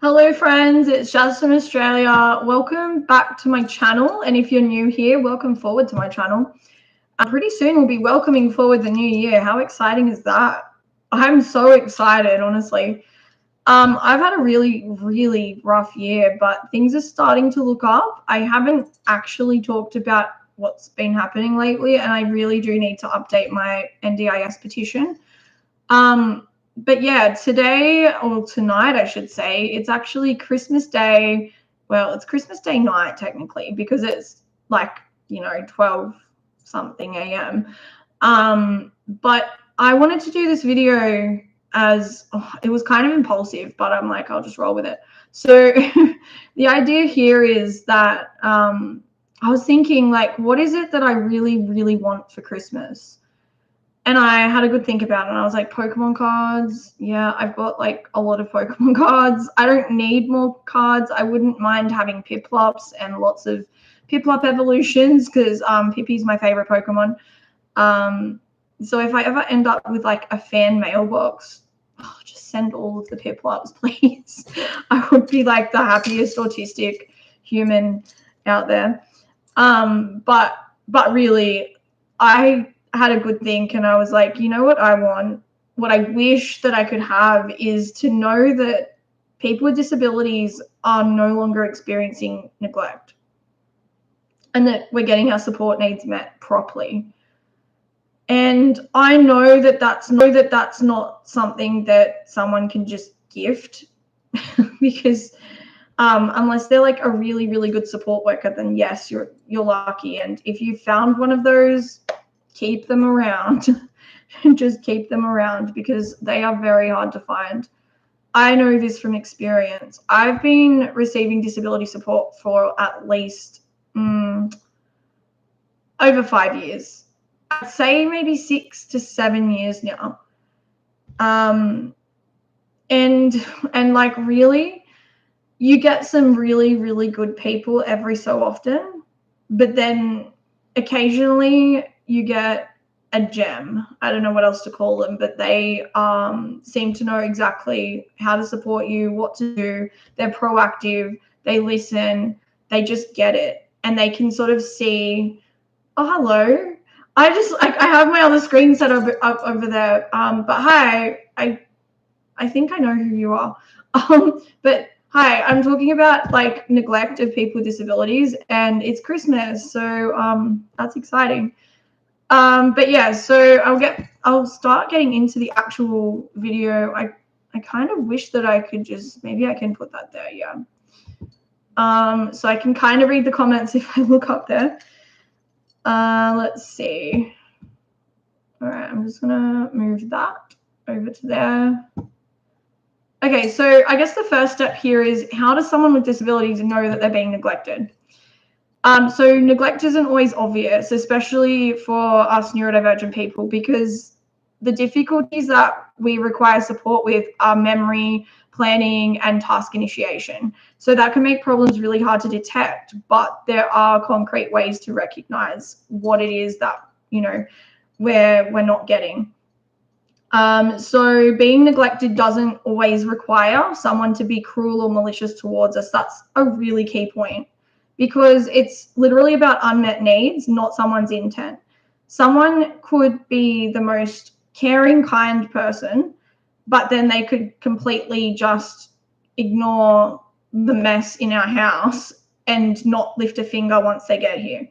Hello friends, it's Jazz from Australia. Welcome back to my channel, and if you're new here, welcome forward to my channel. Pretty soon we'll be welcoming forward the new year. How exciting is that? I'm so excited, honestly. I've had a really rough year, but things are starting to look up. I haven't actually talked about what's been happening lately, and I really do need to update my NDIS petition. But yeah, today or tonight, I should say, it's actually Christmas Day. Well, it's Christmas Day night technically because it's like, 12 something a.m. But I wanted to do this video it was kind of impulsive, but I'm like, I'll just roll with it. So the idea here is that I was thinking, like, what is it that I really want for Christmas? And I had a good think about it, and I was like, Pokemon cards. Yeah, I've got like a lot of Pokemon cards. I don't need more cards. I wouldn't mind having Piplups and lots of Piplup evolutions because Pippi's my favorite Pokemon. So if I ever end up with like a fan mailbox, just send all of the Piplups, please. I would be like the happiest autistic human out there. But really, I had a good think, and I was like, you know what I want? What I wish that I could have is to know that people with disabilities are no longer experiencing neglect and that we're getting our support needs met properly. And I know that that's not something that someone can just gift because unless they're like a really good support worker, then yes, you're lucky. And if you found one of those, keep them around. Just keep them around because they are very hard to find. I know this from experience. I've been receiving disability support for at least over 5 years. I'd say maybe 6 to 7 years now. And like, really, you get some really good people every so often, but then occasionally you get a gem. I don't know what else to call them, but they seem to know exactly how to support you, what to do. They're proactive, they listen, they just get it, and they can sort of see, oh, hello. I have my other screen set up over there. But hi, I think I know who you are. But hi, I'm talking about like neglect of people with disabilities, and it's Christmas, so that's exciting. But yeah, so I'll start getting into the actual video. I kind of wish that I could maybe I can put that there, yeah. So I can kind of read the comments if I look up there. Let's see. All right, I'm just gonna move that over to there. Okay, so I guess the first step here is, how does someone with disabilities know that they're being neglected? So neglect isn't always obvious, especially for us neurodivergent people, because the difficulties that we require support with are memory, planning, and task initiation. So that can make problems really hard to detect, but there are concrete ways to recognize what it is that, we're not getting. So being neglected doesn't always require someone to be cruel or malicious towards us. That's a really key point, because it's literally about unmet needs, not someone's intent. Someone could be the most caring, kind person, but then they could completely just ignore the mess in our house and not lift a finger once they get here.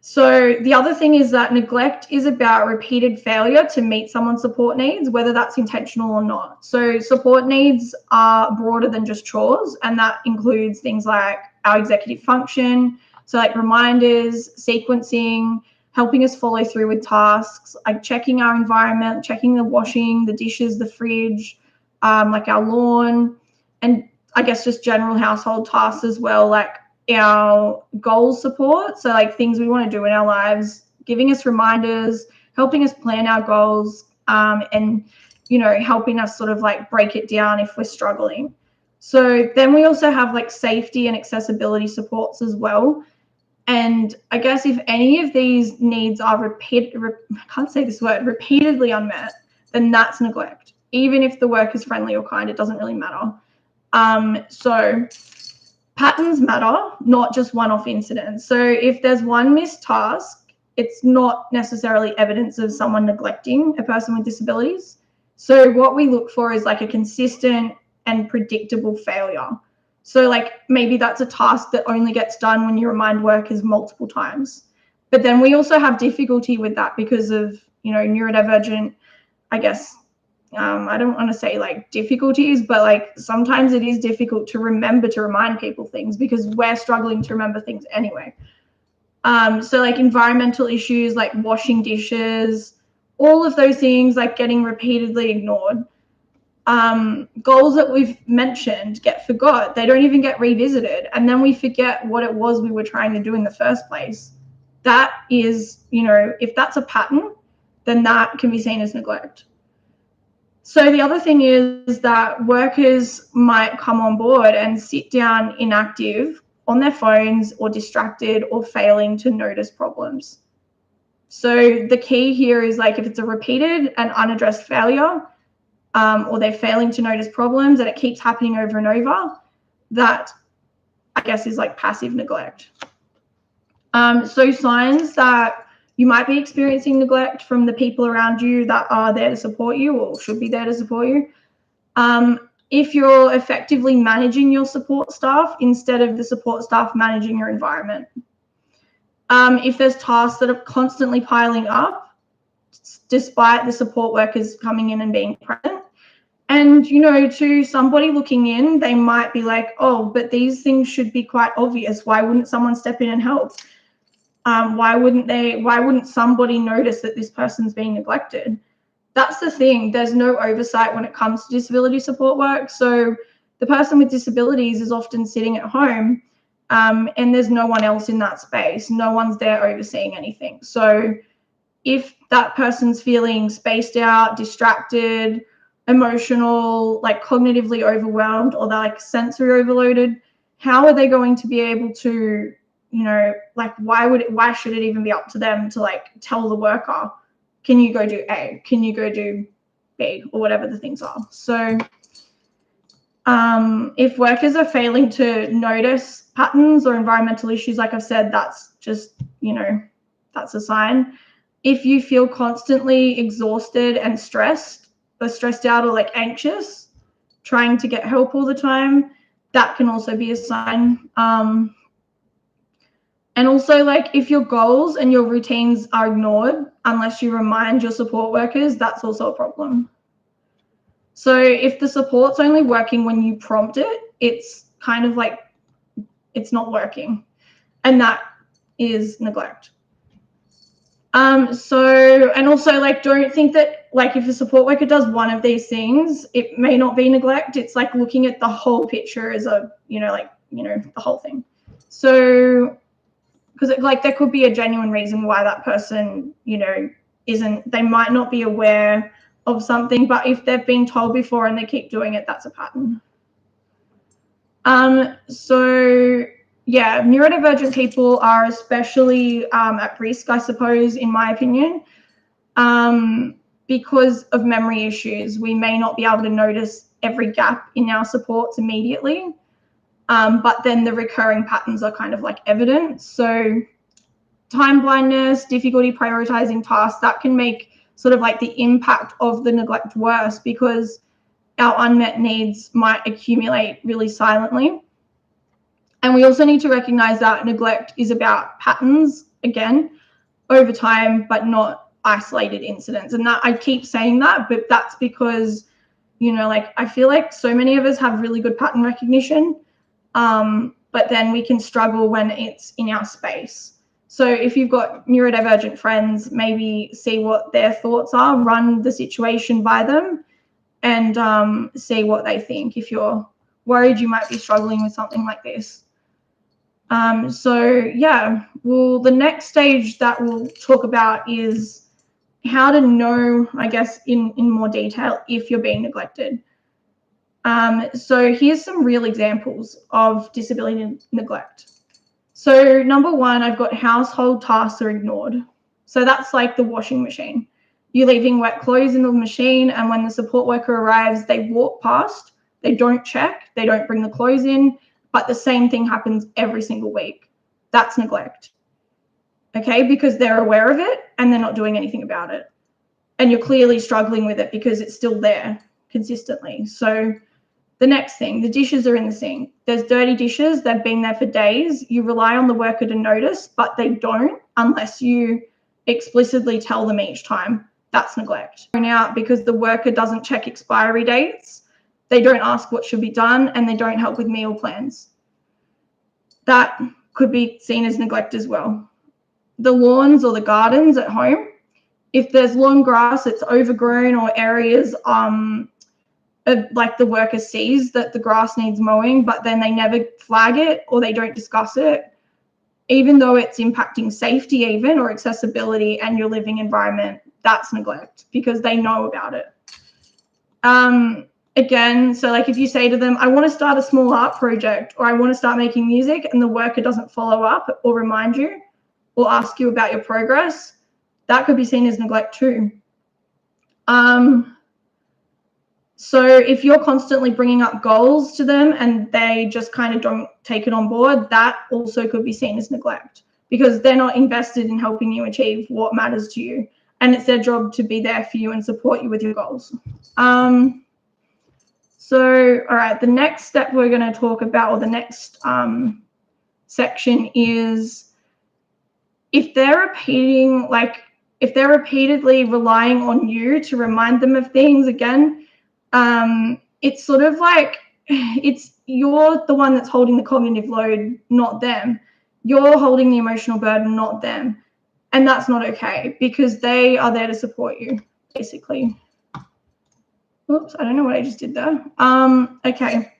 So the other thing is that neglect is about repeated failure to meet someone's support needs, whether that's intentional or not. So support needs are broader than just chores, and that includes things like our executive function, so like reminders, sequencing, helping us follow through with tasks, like checking our environment, checking the washing, the dishes, the fridge, like our lawn, and I guess just general household tasks as well, like our goal support, so like things we want to do in our lives, giving us reminders, helping us plan our goals, and helping us sort of like break it down if we're struggling. So then we also have like safety and accessibility supports as well. And I guess if any of these needs are repeatedly unmet, then that's neglect. Even if the work is friendly or kind, it doesn't really matter. So patterns matter, not just one-off incidents. So if there's one missed task, it's not necessarily evidence of someone neglecting a person with disabilities. So what we look for is like a consistent and predictable failure. So like maybe that's a task that only gets done when you remind workers multiple times. But then we also have difficulty with that because of, neurodivergent, I guess, I don't want to say like difficulties, but like sometimes it is difficult to remember to remind people things because we're struggling to remember things anyway. So like environmental issues like washing dishes, all of those things like getting repeatedly ignored. Goals that we've mentioned get forgot. They don't even get revisited. And then we forget what it was we were trying to do in the first place. That is, if that's a pattern, then that can be seen as neglect. So the other thing is that workers might come on board and sit down inactive on their phones or distracted or failing to notice problems. So the key here is like if it's a repeated and unaddressed failure, or they're failing to notice problems and it keeps happening over and over, that I guess is like passive neglect. So signs that you might be experiencing neglect from the people around you that are there to support you or should be there to support you. If you're effectively managing your support staff instead of the support staff managing your environment. If there's tasks that are constantly piling up, despite the support workers coming in and being present. And, to somebody looking in, they might be like, oh, but these things should be quite obvious. Why wouldn't someone step in and help? Why wouldn't somebody notice that this person's being neglected? That's the thing. There's no oversight when it comes to disability support work. So the person with disabilities is often sitting at home, and there's no one else in that space. No one's there overseeing anything. So if that person's feeling spaced out, distracted, emotional, like cognitively overwhelmed, or they're like sensory overloaded, how are they going to be able to, like why should it even be up to them to like tell the worker, can you go do A, can you go do B, or whatever the things are. So if workers are failing to notice patterns or environmental issues, like I've said, that's just, that's a sign. If you feel constantly exhausted and stressed out or like anxious, trying to get help all the time, that can also be a sign. And also like if your goals and your routines are ignored unless you remind your support workers, that's also a problem. So if the support's only working when you prompt it, it's kind of like it's not working, and that is neglect. And also like don't think that like if a support worker does one of these things, it may not be neglect. It's like looking at the whole picture as a, the whole thing. So because like there could be a genuine reason why that person, they might not be aware of something, but if they've been told before and they keep doing it, that's a pattern. So yeah, neurodivergent people are especially at risk, I suppose, in my opinion, because of memory issues. We may not be able to notice every gap in our supports immediately, but then the recurring patterns are kind of like evident. So time blindness, difficulty prioritizing tasks, that can make sort of like the impact of the neglect worse because our unmet needs might accumulate really silently. And we also need to recognize that neglect is about patterns, again, over time, but not isolated incidents. And that I keep saying that, but that's because, like I feel like so many of us have really good pattern recognition, but then we can struggle when it's in our space. So if you've got neurodivergent friends, maybe see what their thoughts are, run the situation by them, and see what they think if you're worried you might be struggling with something like this. So yeah, well, the next stage that we'll talk about is how to know, I guess, in more detail if you're being neglected. So here's some real examples of disability neglect. So number one, I've got household tasks are ignored. So that's like the washing machine. You're leaving wet clothes in the machine, and when the support worker arrives, they walk past They don't check, they don't bring the clothes in, but the same thing happens every single week. That's neglect. Okay, because they're aware of it and they're not doing anything about it. And you're clearly struggling with it because it's still there consistently. So the next thing, the dishes are in the sink. There's dirty dishes, they've been there for days. You rely on the worker to notice, but they don't unless you explicitly tell them each time. That's neglect. Now, because the worker doesn't check expiry dates, they don't ask what should be done, and they don't help with meal plans. That could be seen as neglect as well. The lawns or the gardens at home, if there's long grass, it's overgrown, or areas like the worker sees that the grass needs mowing, but then they never flag it or they don't discuss it, even though it's impacting safety even or accessibility and your living environment, that's neglect because they know about it. Again, so like if you say to them, I want to start a small art project or I want to start making music, and the worker doesn't follow up or remind you or ask you about your progress, that could be seen as neglect too. So if you're constantly bringing up goals to them and they just kind of don't take it on board, that also could be seen as neglect because they're not invested in helping you achieve what matters to you. And it's their job to be there for you and support you with your goals. So, all right, the next step we're going to talk about, or the next section, is if they're repeatedly relying on you to remind them of things again, it's sort of like you're the one that's holding the cognitive load, not them. You're holding the emotional burden, not them. And that's not okay because they are there to support you, basically. Oops, I don't know what I just did there. Okay.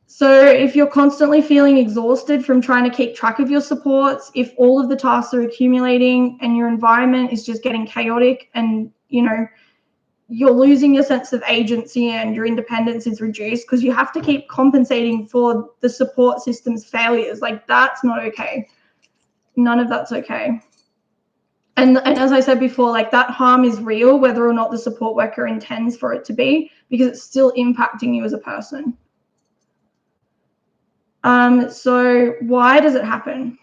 So if you're constantly feeling exhausted from trying to keep track of your supports, if all of the tasks are accumulating and your environment is just getting chaotic and, you're losing your sense of agency and your independence is reduced because you have to keep compensating for the support system's failures. Like, that's not okay. None of that's okay. And as I said before, like, that harm is real, whether or not the support worker intends for it to be, because it's still impacting you as a person. So why does it happen?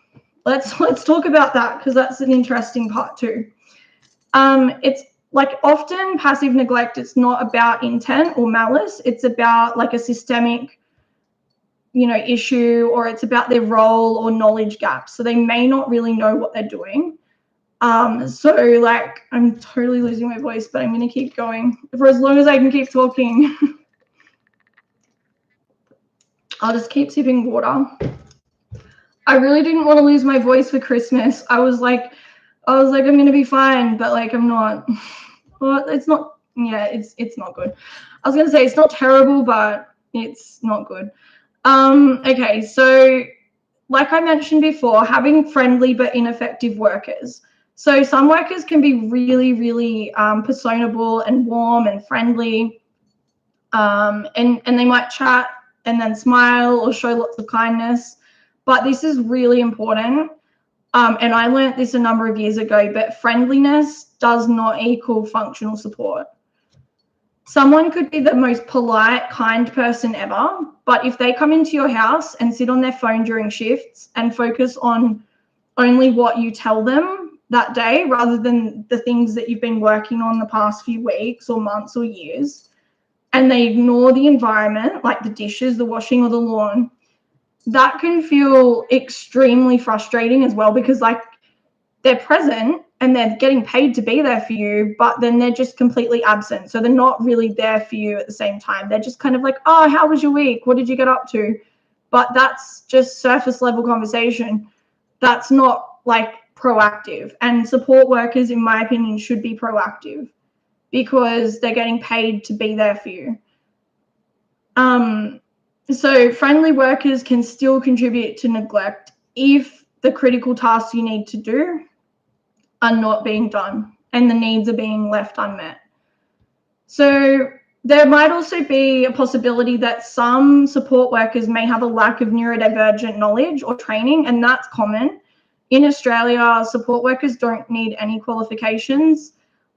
Let's talk about that because that's an interesting part too. It's like often passive neglect, it's not about intent or malice. It's about like a systemic, issue, or it's about their role or knowledge gaps. So they may not really know what they're doing. So like I'm totally losing my voice, but I'm going to keep going for as long as I can keep talking. I'll just keep sipping water. I really didn't want to lose my voice for Christmas. I was like, I'm going to be fine, but like, I'm not. Well, it's not, it's not good. I was going to say it's not terrible, but it's not good. Okay, so like I mentioned before, having friendly but ineffective workers. So some workers can be really, really personable and warm and friendly, and they might chat and then smile or show lots of kindness. But this is really important. And I learned this a number of years ago, but friendliness does not equal functional support. Someone could be the most polite, kind person ever, but if they come into your house and sit on their phone during shifts and focus on only what you tell them that day rather than the things that you've been working on the past few weeks or months or years, and they ignore the environment, like the dishes, the washing, or the lawn, that can feel extremely frustrating as well because like they're present and they're getting paid to be there for you, but then they're just completely absent. So they're not really there for you at the same time. They're just kind of like, oh, how was your week? What did you get up to? But that's just surface level conversation. That's not like proactive. And support workers, in my opinion, should be proactive because they're getting paid to be there for you. So friendly workers can still contribute to neglect if the critical tasks you need to do are not being done and the needs are being left unmet. So there might also be a possibility that some support workers may have a lack of neurodivergent knowledge or training, and that's common. In Australia, support workers don't need any qualifications.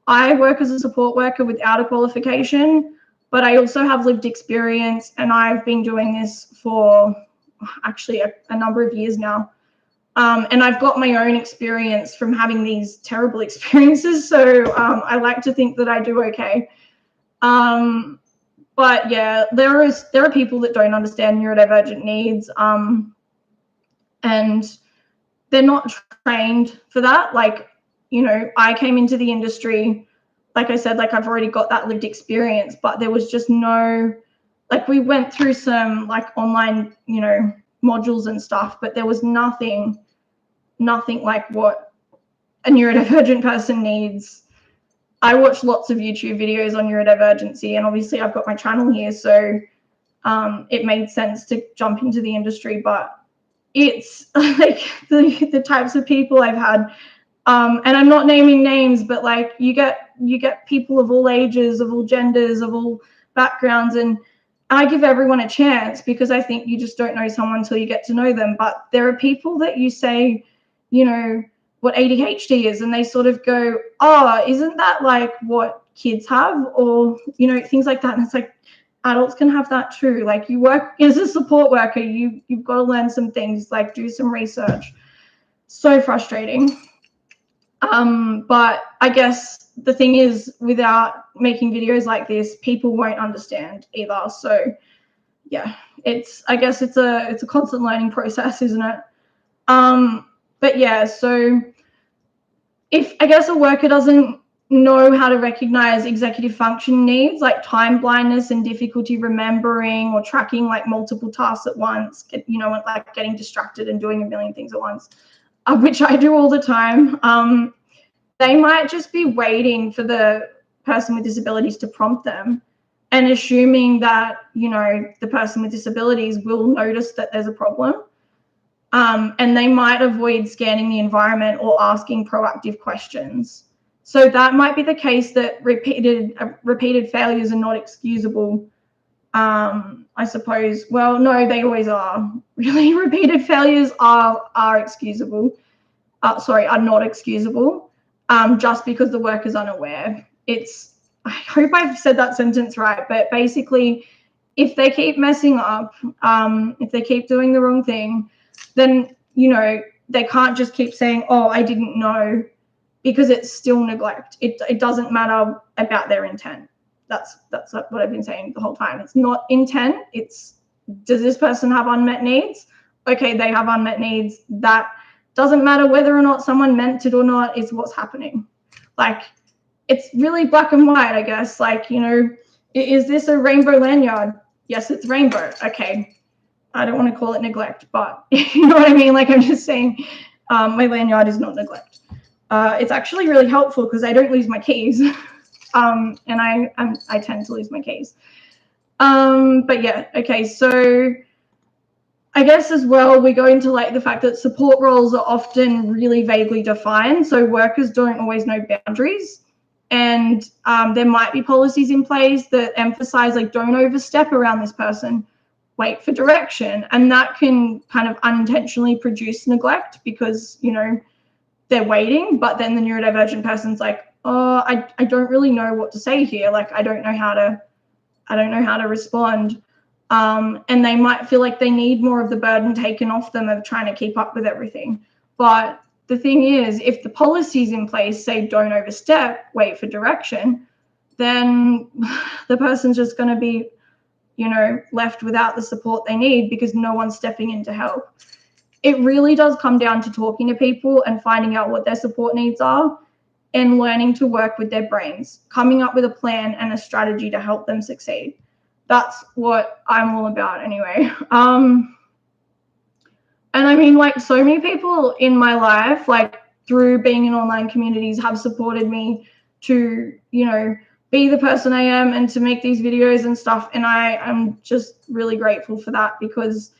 I work as a support worker without a qualification, but I also have lived experience, and I've been doing this for actually a number of years now. And I've got my own experience from having these terrible experiences. So I like to think that I do okay. But yeah, there are people that don't understand neurodivergent needs, and they're not trained for that. Like, you know, I came into the industry, like I said, like I've already got that lived experience, but there was just no, like we went through some like online, you know, modules and stuff, but there was nothing like what a neurodivergent person needs. I watch lots of YouTube videos on neurodivergency, and obviously I've got my channel here, so it made sense to jump into the industry. But it's like the types of people I've had, and I'm not naming names, but like you get people of all ages, of all genders, of all backgrounds, and I give everyone a chance because I think you just don't know someone until you get to know them. But there are people that you say, you know, what ADHD is, and they sort of go, oh, isn't that like what kids have, or you know, things like that. And it's like, adults can have that too. Like, you work as a support worker, you've got to learn some things, like do some research. So frustrating. But I guess the thing is, without making videos like this, people won't understand either. So yeah, I guess it's a constant learning process, isn't it? But yeah, so if I guess a worker doesn't know how to recognize executive function needs, like time blindness and difficulty remembering or tracking like multiple tasks at once, you know, like getting distracted and doing a million things at once, which I do all the time, they might just be waiting for the person with disabilities to prompt them and assuming that, you know, the person with disabilities will notice that there's a problem. And they might avoid scanning the environment or asking proactive questions. So that might be the case that repeated failures are not excusable. I suppose, well, no, they always are. Really, repeated failures are excusable. Are not excusable, just because the worker's unaware. I hope I've said that sentence right, but basically, if they keep messing up, if they keep doing the wrong thing, then, you know, they can't just keep saying, oh, I didn't know, because it's still neglect. It doesn't matter about their intent. That's what I've been saying the whole time. It's not intent. It's, does this person have unmet needs? Okay, they have unmet needs. That doesn't matter whether or not someone meant it or not, is what's happening. Like, it's really black and white, I guess. Like, you know, is this a rainbow lanyard? Yes, it's rainbow. Okay. I don't want to call it neglect, but you know what I mean? Like, I'm just saying, my lanyard is not neglect. It's actually really helpful because I don't lose my keys. And I tend to lose my keys. But yeah, okay, so I guess as well, we go into like the fact that support roles are often really vaguely defined. So workers don't always know boundaries. And there might be policies in place that emphasize, like, don't overstep around this person, wait for direction. And that can kind of unintentionally produce neglect because, you know, they're waiting, but then the neurodivergent person's like, oh, I don't really know what to say here. Like, I don't know how to respond. And they might feel like they need more of the burden taken off them of trying to keep up with everything. But the thing is, if the policies in place say don't overstep, wait for direction, then the person's just going to be, you know, left without the support they need because no one's stepping in to help. It really does come down to talking to people and finding out what their support needs are and learning to work with their brains, coming up with a plan and a strategy to help them succeed. That's what I'm all about anyway. And I mean, like, so many people in my life, like through being in online communities, have supported me to, you know, be the person I am and to make these videos and stuff. And I am just really grateful for that because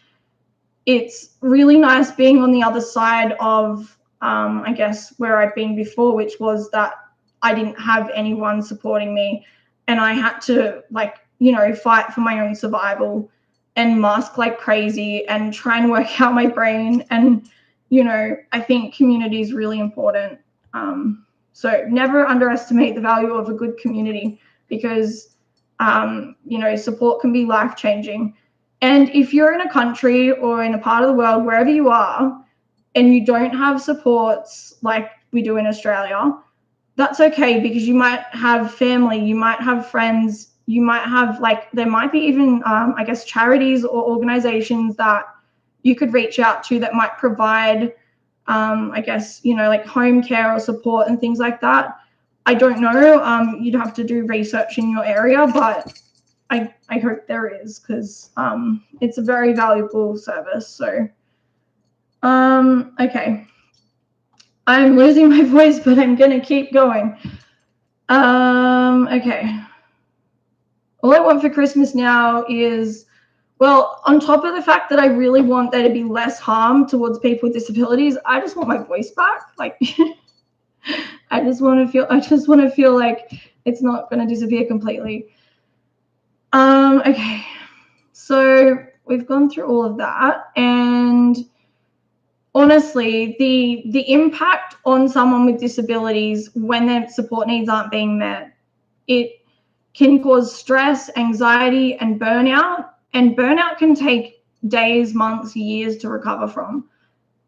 it's really nice being on the other side of, I guess, where I've been before, which was that I didn't have anyone supporting me and I had to, like, you know, fight for my own survival and mask like crazy and try and work out my brain. And, you know, I think community is really important. So never underestimate the value of a good community because Support can be life-changing. And if you're in a country or in a part of the world, wherever you are, and you don't have supports like we do in Australia, that's okay, because you might have family, you might have friends, you might have, there might be even, charities or organizations that you could reach out to that might provide, home care or support and things like that. I don't know. You'd have to do research in your area, but I hope there is, because it's a very valuable service. So, okay. I'm losing my voice, but I'm going to keep going. Okay. All I want for Christmas now is, well, on top of the fact that I really want there to be less harm towards people with disabilities, I just want my voice back. I just want to feel like it's not going to disappear completely. Okay. So we've gone through all of that, and honestly, the impact on someone with disabilities when their support needs aren't being met, it can cause stress, anxiety, and burnout. And burnout can take days, months, years to recover from.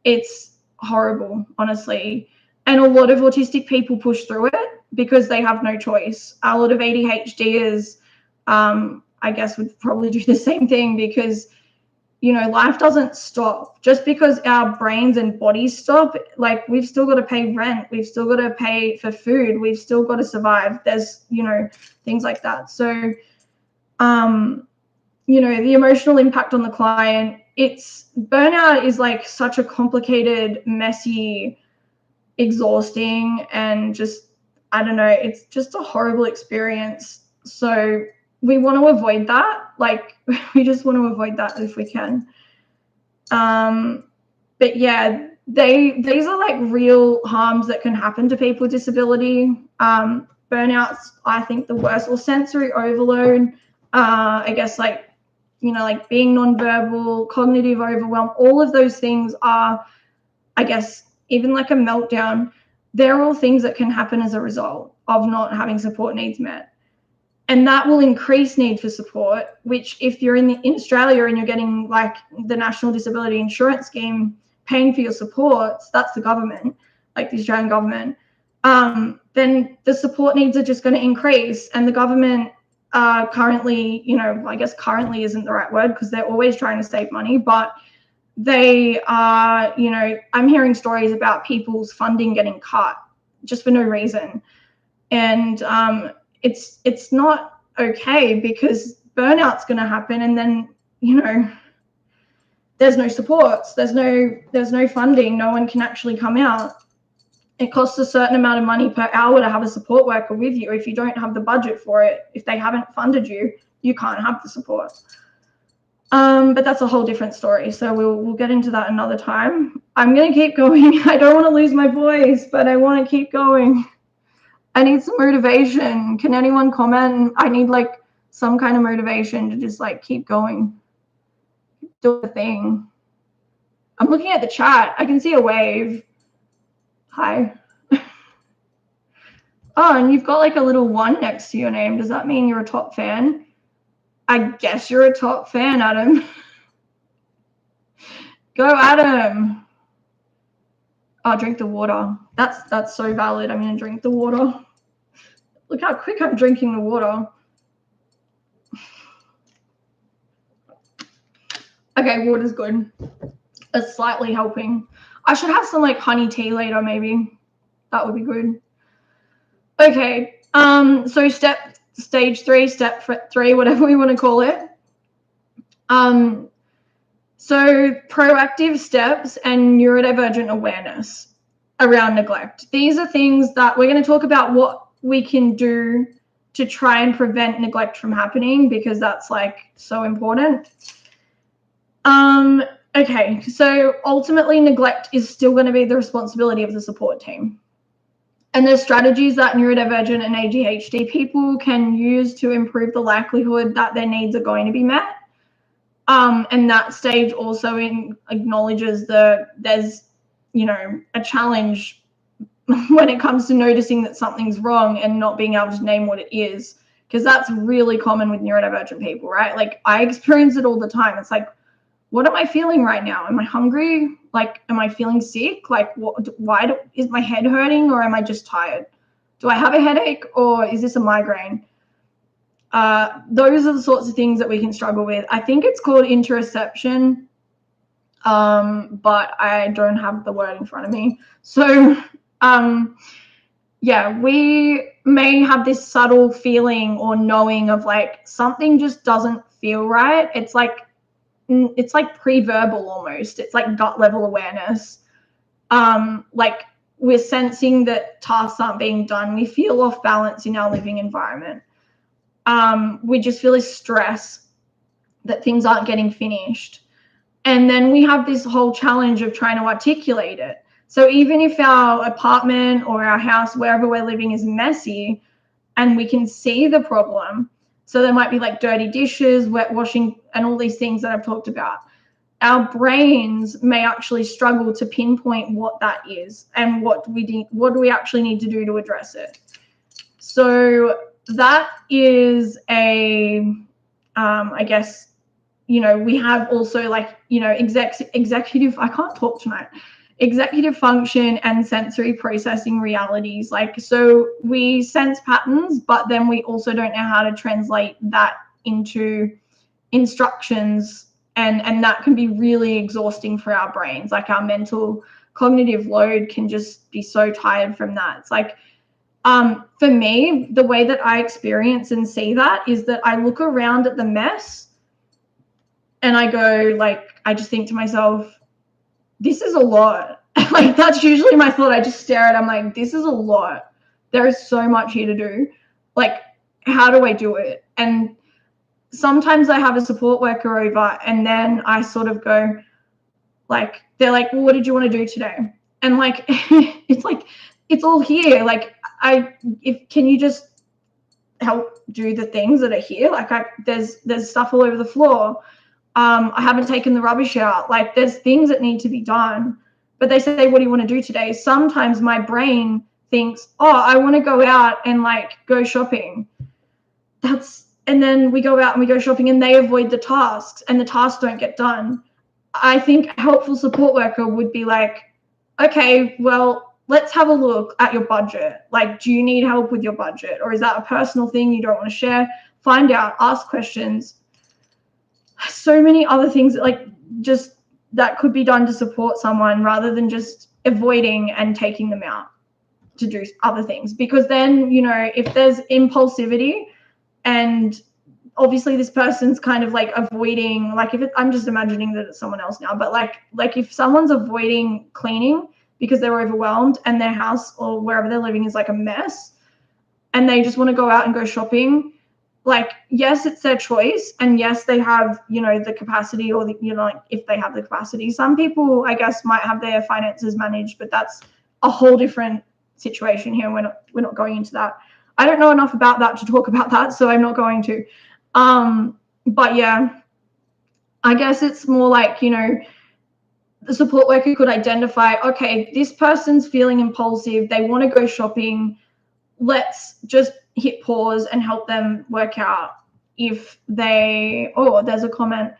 It's horrible, honestly. And a lot of autistic people push through it because they have no choice. A lot of ADHDers, would probably do the same thing, because life doesn't stop. Just because our brains and bodies stop, we've still got to pay rent, we've still got to pay for food, we've still got to survive. There's, things like that. So, the emotional impact on the client, burnout is such a complicated, messy, exhausting, and just, I don't know, it's just a horrible experience. So we want to avoid that. We just want to avoid that if we can. But yeah, these are real harms that can happen to people with disability. Burnout's, I think, the worst, or sensory overload. Being nonverbal, cognitive overwhelm, all of those things are, even a meltdown. They're all things that can happen as a result of not having support needs met. And that will increase need for support, which, if you're in Australia and you're getting the National Disability Insurance Scheme paying for your supports, that's the government, the Australian government, then the support needs are just going to increase. And the government currently, currently isn't the right word, because they're always trying to save money, but they are, I'm hearing stories about people's funding getting cut just for no reason. And it's not okay, because burnout's going to happen, and then there's no supports, there's no funding, no one can actually come out. It costs a certain amount of money per hour to have a support worker with you. If you don't have the budget for it, if they haven't funded you, you can't have the support. But that's a whole different story, so we'll get into that another time. I'm going to keep going. I don't want to lose my voice, but I want to keep going. I need some motivation. Can anyone comment? I need some kind of motivation to just keep going. Do the thing. I'm looking at the chat. I can see a wave. Hi. Oh, and you've got a little 1 next to your name. Does that mean you're a top fan? I guess you're a top fan, Adam. Go, Adam. Oh, drink the water. That's so valid. I'm going to drink the water. Look how quick I'm drinking the water. Okay, water's good. It's slightly helping. I should have some honey tea later, maybe. That would be good. Okay, so stage 3, step 3, whatever we want to call it. So proactive steps and neurodivergent awareness around neglect. These are things that we're going to talk about, what we can do to try and prevent neglect from happening, because that's so important. Okay, so ultimately neglect is still going to be the responsibility of the support team. And there's strategies that neurodivergent and ADHD people can use to improve the likelihood that their needs are going to be met. And that stage also acknowledges there's, a challenge when it comes to noticing that something's wrong and not being able to name what it is. because that's really common with neurodivergent people, right? Like I experience it all the time. It's like, what am I feeling right now? Am I hungry? Like, am I feeling sick? Like, is my head hurting, or am I just tired? Do I have a headache, or is this a migraine? Those are the sorts of things that we can struggle with. I think it's called interoception, but I don't have the word in front of me. So, yeah, we may have this subtle feeling or knowing of like something just doesn't feel right. It's like pre-verbal almost. It's like gut level awareness. Like we're sensing that tasks aren't being done. We feel off balance in our living environment. We just feel this stress that things aren't getting finished. And then we have this whole challenge of trying to articulate it. So even if our apartment or our house, wherever we're living, is messy and we can see the problem, so there might be like dirty dishes, wet washing, and all these things that I've talked about, our brains may actually struggle to pinpoint what that is and what do we actually need to do to address it. So that is I guess, we have also like, executive, I can't talk tonight, executive function and sensory processing realities. Like, so we sense patterns, but then we also don't know how to translate that into instructions. And that can be really exhausting for our brains. Like our mental cognitive load can just be so tired from that. It's like, for me, the way that I experience and see that is that I look around at the mess and I go, like, I just think to myself, this is a lot. Like, that's usually my thought. I just stare at it. I'm like, this is a lot. There is so much here to do. Like, how do I do it? And sometimes I have a support worker over and then I sort of go, like, they're like, well, what did you want to do today? And like, it's like, it's all here. Like, can you just help do the things that are here? Like, there's stuff all over the floor. I haven't taken the rubbish out. Like, there's things that need to be done. But they say, what do you want to do today? Sometimes my brain thinks, oh, I want to go out and like go shopping. And then we go out and we go shopping and they avoid the tasks and the tasks don't get done. I think a helpful support worker would be like, okay, well, let's have a look at your budget. Like, do you need help with your budget? Or is that a personal thing you don't want to share? Find out, ask questions. So many other things that could be done to support someone rather than just avoiding and taking them out to do other things. Because then, if there's impulsivity and obviously this person's kind of like avoiding, like I'm just imagining that it's someone else now, but like if someone's avoiding cleaning because they're overwhelmed and their house or wherever they're living is like a mess and they just want to go out and go shopping, like, yes, it's their choice. And yes, they have, the capacity or if they have the capacity. Some people, I guess, might have their finances managed, but that's a whole different situation here. We're not going into that. I don't know enough about that to talk about that, so I'm not going to. But yeah, I guess it's more like, the support worker could identify, okay, this person's feeling impulsive. They want to go shopping. Let's just hit pause and help them work out if there's a comment.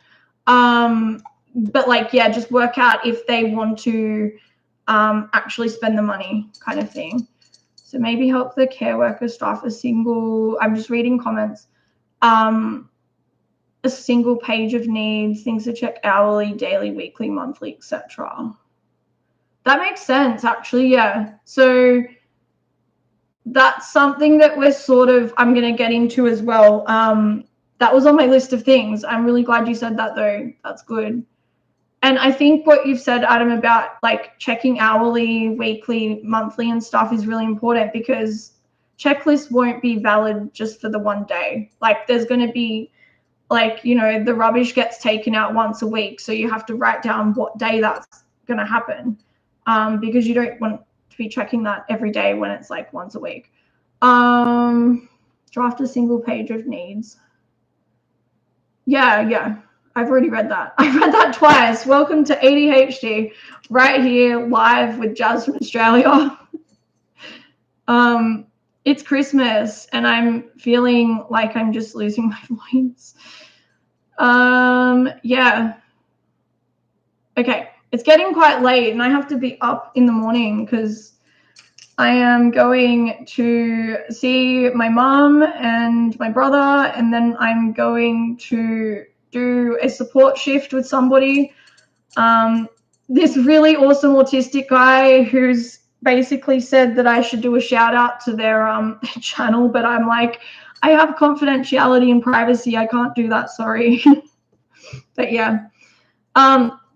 But like, yeah, just work out if they want to actually spend the money kind of thing. So maybe help the care worker staff I'm just reading comments. A single page of needs, things to check hourly, daily, weekly, monthly, etc. That makes sense, actually, yeah. So that's something that I'm going to get into as well. That was on my list of things. I'm really glad you said that, though. That's good. And I think what you've said, Adam, about like checking hourly, weekly, monthly and stuff is really important because checklists won't be valid just for the one day. Like there's going to be like, the rubbish gets taken out once a week. So you have to write down what day that's going to happen because you don't want to be checking that every day when it's like once a week. Draft a single page of needs. Yeah. I've already read that. I've read that twice. Welcome to ADHD, right here, live with Jazz from Australia. It's Christmas and I'm feeling like I'm just losing my voice. Yeah. Okay. It's getting quite late and I have to be up in the morning because I am going to see my mom and my brother, and then I'm going to do a support shift with somebody. This really awesome autistic guy who's basically said that I should do a shout out to their channel, but I'm like, I have confidentiality and privacy. I can't do that. Sorry. But yeah.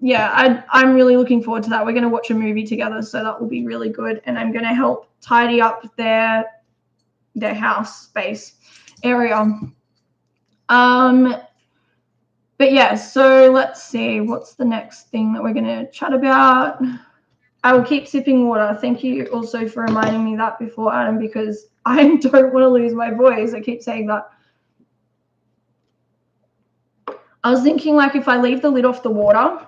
Yeah, I'm really looking forward to that. We're going to watch a movie together, so that will be really good. And I'm going to help tidy up their house space area. But yeah, so let's see. What's the next thing that we're going to chat about? I will keep sipping water. Thank you also for reminding me that before, Adam, because I don't want to lose my voice. I keep saying that. I was thinking, like, if I leave the lid off the water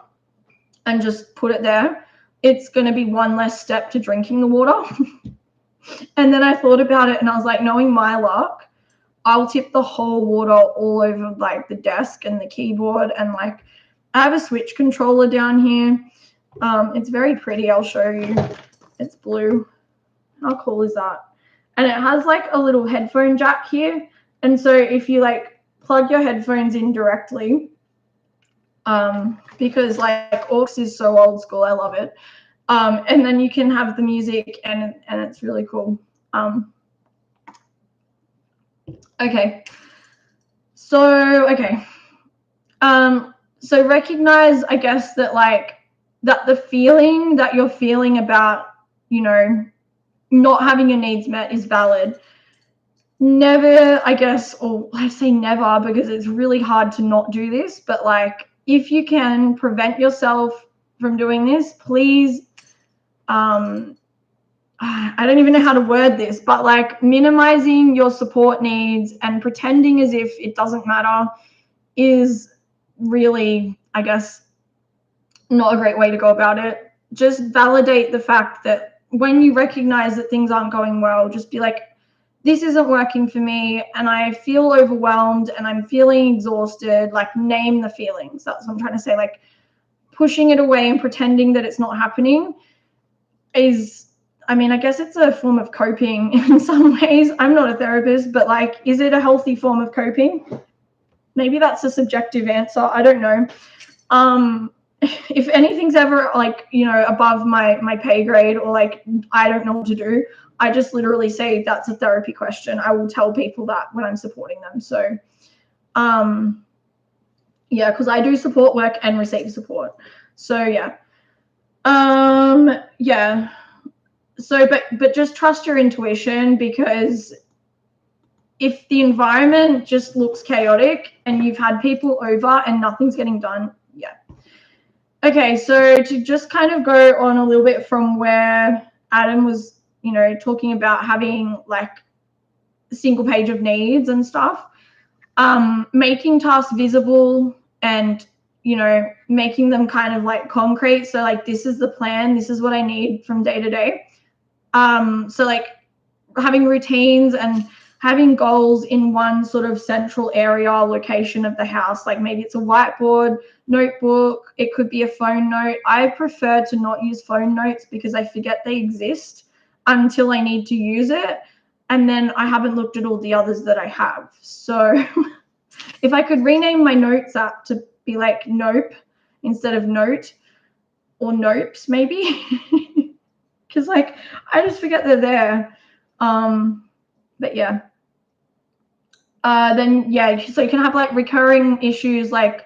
and just put it there, it's going to be one less step to drinking the water. And then I thought about it and I was like, knowing my luck, I'll tip the whole water all over like the desk and the keyboard. And like, I have a Switch controller down here. It's very pretty. I'll show you. It's blue. How cool is that? And it has like a little headphone jack here. And so if you like plug your headphones in directly, because like aux is so old school, I love it. And then you can have the music and it's really cool. Okay. So, okay. So recognize, I guess, that like that the feeling that you're feeling about, you know, not having your needs met is valid. Never, I guess, or I say never because it's really hard to not do this, but like if you can prevent yourself from doing this, please, I don't even know how to word this, but like minimizing your support needs and pretending as if it doesn't matter is really, I guess, not a great way to go about it. Just validate the fact that when you recognize that things aren't going well, just be like, this isn't working for me and I feel overwhelmed and I'm feeling exhausted. Like, name the feelings. That's what I'm trying to say. Like, pushing it away and pretending that it's not happening is, I mean, I guess it's a form of coping in some ways. I'm not a therapist, but like, is it a healthy form of coping? Maybe that's a subjective answer. I don't know. If anything's ever like, you know, above my pay grade or like I don't know what to do, I just literally say that's a therapy question. I will tell people that when I'm supporting them. So yeah, because I do support work and receive support. So yeah. Yeah. So but just trust your intuition, because if the environment just looks chaotic and you've had people over and nothing's getting done, yeah. Okay, so to just kind of go on a little bit from where Adam was, you know, talking about having like a single page of needs and stuff, making tasks visible and, you know, making them kind of like concrete. So like, this is the plan, this is what I need from day to day. So like having routines and having goals in one sort of central area or location of the house, like maybe it's a whiteboard, notebook, it could be a phone note. I prefer to not use phone notes because I forget they exist until I need to use it. And then I haven't looked at all the others that I have. So if I could rename my notes app to be like Nope instead of Note, or Nopes maybe, because like I just forget they're there. But yeah. Then yeah, so you can have like recurring issues like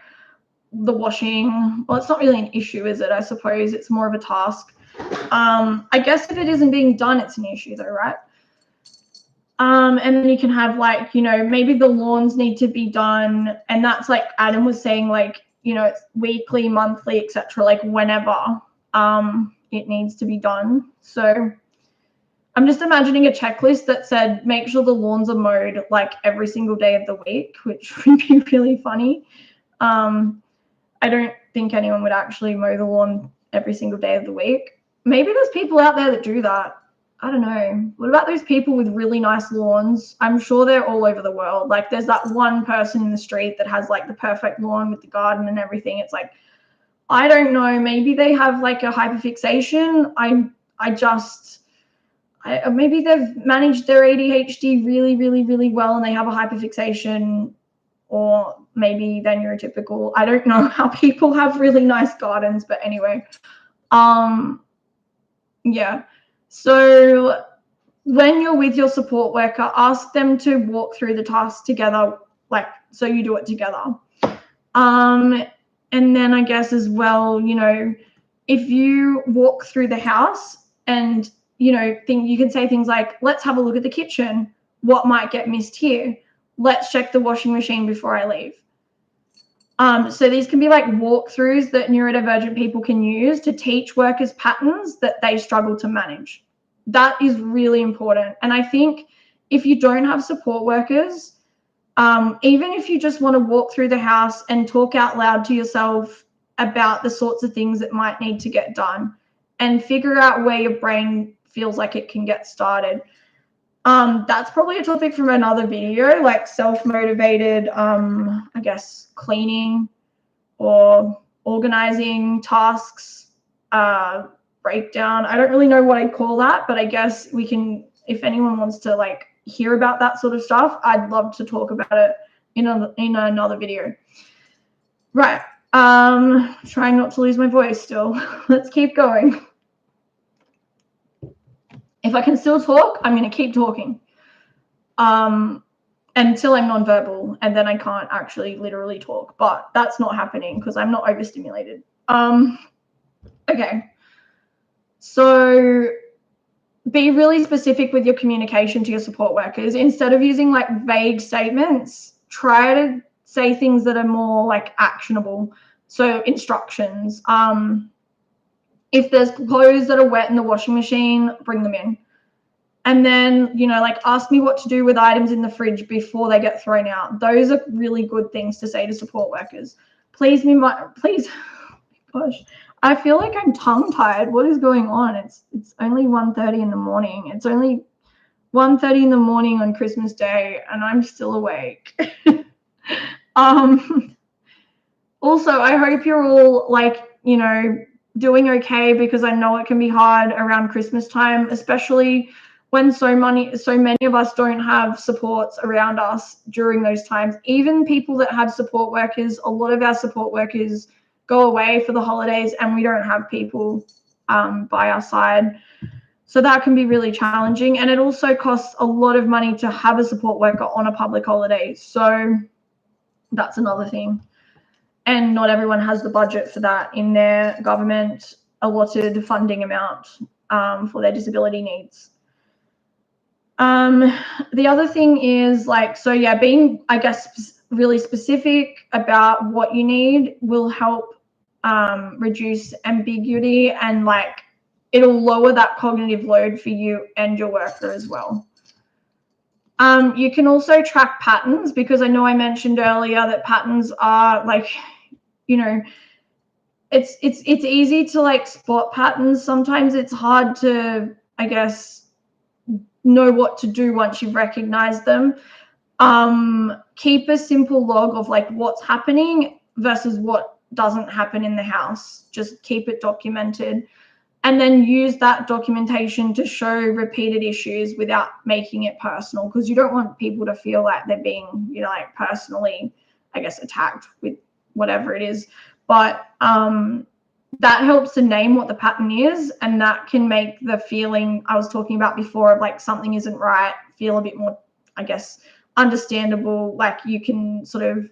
the washing. Well, it's not really an issue, is it? I suppose it's more of a task. I guess if it isn't being done, it's an issue though, right? And then you can have like, you know, maybe the lawns need to be done, and that's like Adam was saying, like, you know, it's weekly, monthly, etc. Like whenever it needs to be done. So I'm just imagining a checklist that said, make sure the lawns are mowed like every single day of the week, which would be really funny. I don't think anyone would actually mow the lawn every single day of the week. Maybe there's people out there that do that. I don't know. What about those people with really nice lawns? I'm sure they're all over the world. Like there's that one person in the street that has like the perfect lawn with the garden and everything. It's like, I don't know. Maybe they have like a hyperfixation. Maybe they've managed their ADHD really, really, really well and they have a hyperfixation, or maybe they're neurotypical. I don't know how people have really nice gardens, but anyway. Yeah. So when you're with your support worker, ask them to walk through the task together, like so you do it together. And then I guess as well, you know, if you walk through the house and, you know, you can say things like, let's have a look at the kitchen. What might get missed here? Let's check the washing machine before I leave. So these can be like walkthroughs that neurodivergent people can use to teach workers patterns that they struggle to manage. That is really important. And I think if you don't have support workers, even if you just want to walk through the house and talk out loud to yourself about the sorts of things that might need to get done and figure out where your brain feels like it can get started. That's probably a topic from another video, like self-motivated, I guess, cleaning or organizing tasks, breakdown. I don't really know what I'd call that, but I guess we can, if anyone wants to like hear about that sort of stuff, I'd love to talk about it in another video. Right. Trying not to lose my voice still. Let's keep going. If I can still talk, I'm going to keep talking until I'm nonverbal, and then I can't actually literally talk. But that's not happening because I'm not overstimulated. Okay. So be really specific with your communication to your support workers. Instead of using like vague statements, try to say things that are more like actionable. So instructions. If there's clothes that are wet in the washing machine, bring them in. And then, you know, like ask me what to do with items in the fridge before they get thrown out. Those are really good things to say to support workers. Please, gosh, I feel like I'm tongue-tied. What is going on? It's only 1:30 in the morning. It's only 1:30 in the morning on Christmas Day, and I'm still awake. Also, I hope you're all like, you know, doing okay, because I know it can be hard around Christmas time, especially when so many of us don't have supports around us during those times. Even people that have support workers, a lot of our support workers go away for the holidays and we don't have people by our side. So that can be really challenging. And it also costs a lot of money to have a support worker on a public holiday. So that's another thing. And not everyone has the budget for that in their government allotted funding amount for their disability needs. The other thing is like, so yeah, being, I guess, really specific about what you need will help reduce ambiguity, and like it'll lower that cognitive load for you and your worker as well. You can also track patterns, because I know I mentioned earlier that patterns are like, you know, it's easy to like spot patterns. Sometimes it's hard to, I guess, know what to do once you've recognized them. Keep a simple log of like what's happening versus what doesn't happen in the house. Just keep it documented, and then use that documentation to show repeated issues without making it personal, because you don't want people to feel like they're being, you know, like personally, I guess, attacked with whatever it is. But that helps to name what the pattern is, and that can make the feeling I was talking about before of like something isn't right feel a bit more, I guess, understandable. Like you can sort of,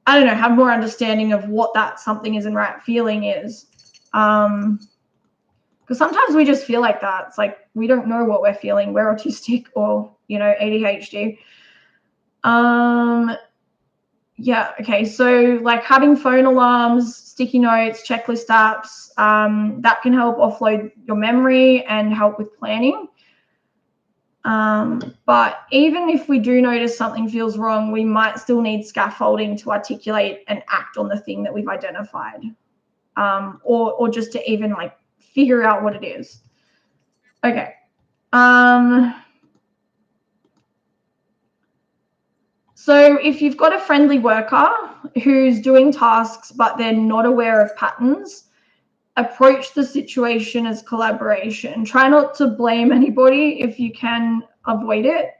I don't know, have more understanding of what that something isn't right feeling is. Because sometimes we just feel like that. It's like we don't know what we're feeling. We're autistic or, you know, ADHD. Yeah, okay, so like having phone alarms, sticky notes, checklist apps, that can help offload your memory and help with planning. But even if we do notice something feels wrong, we might still need scaffolding to articulate and act on the thing that we've identified, or just to even like figure out what it is. Okay, So if you've got a friendly worker who's doing tasks but they're not aware of patterns, approach the situation as collaboration. Try not to blame anybody if you can avoid it.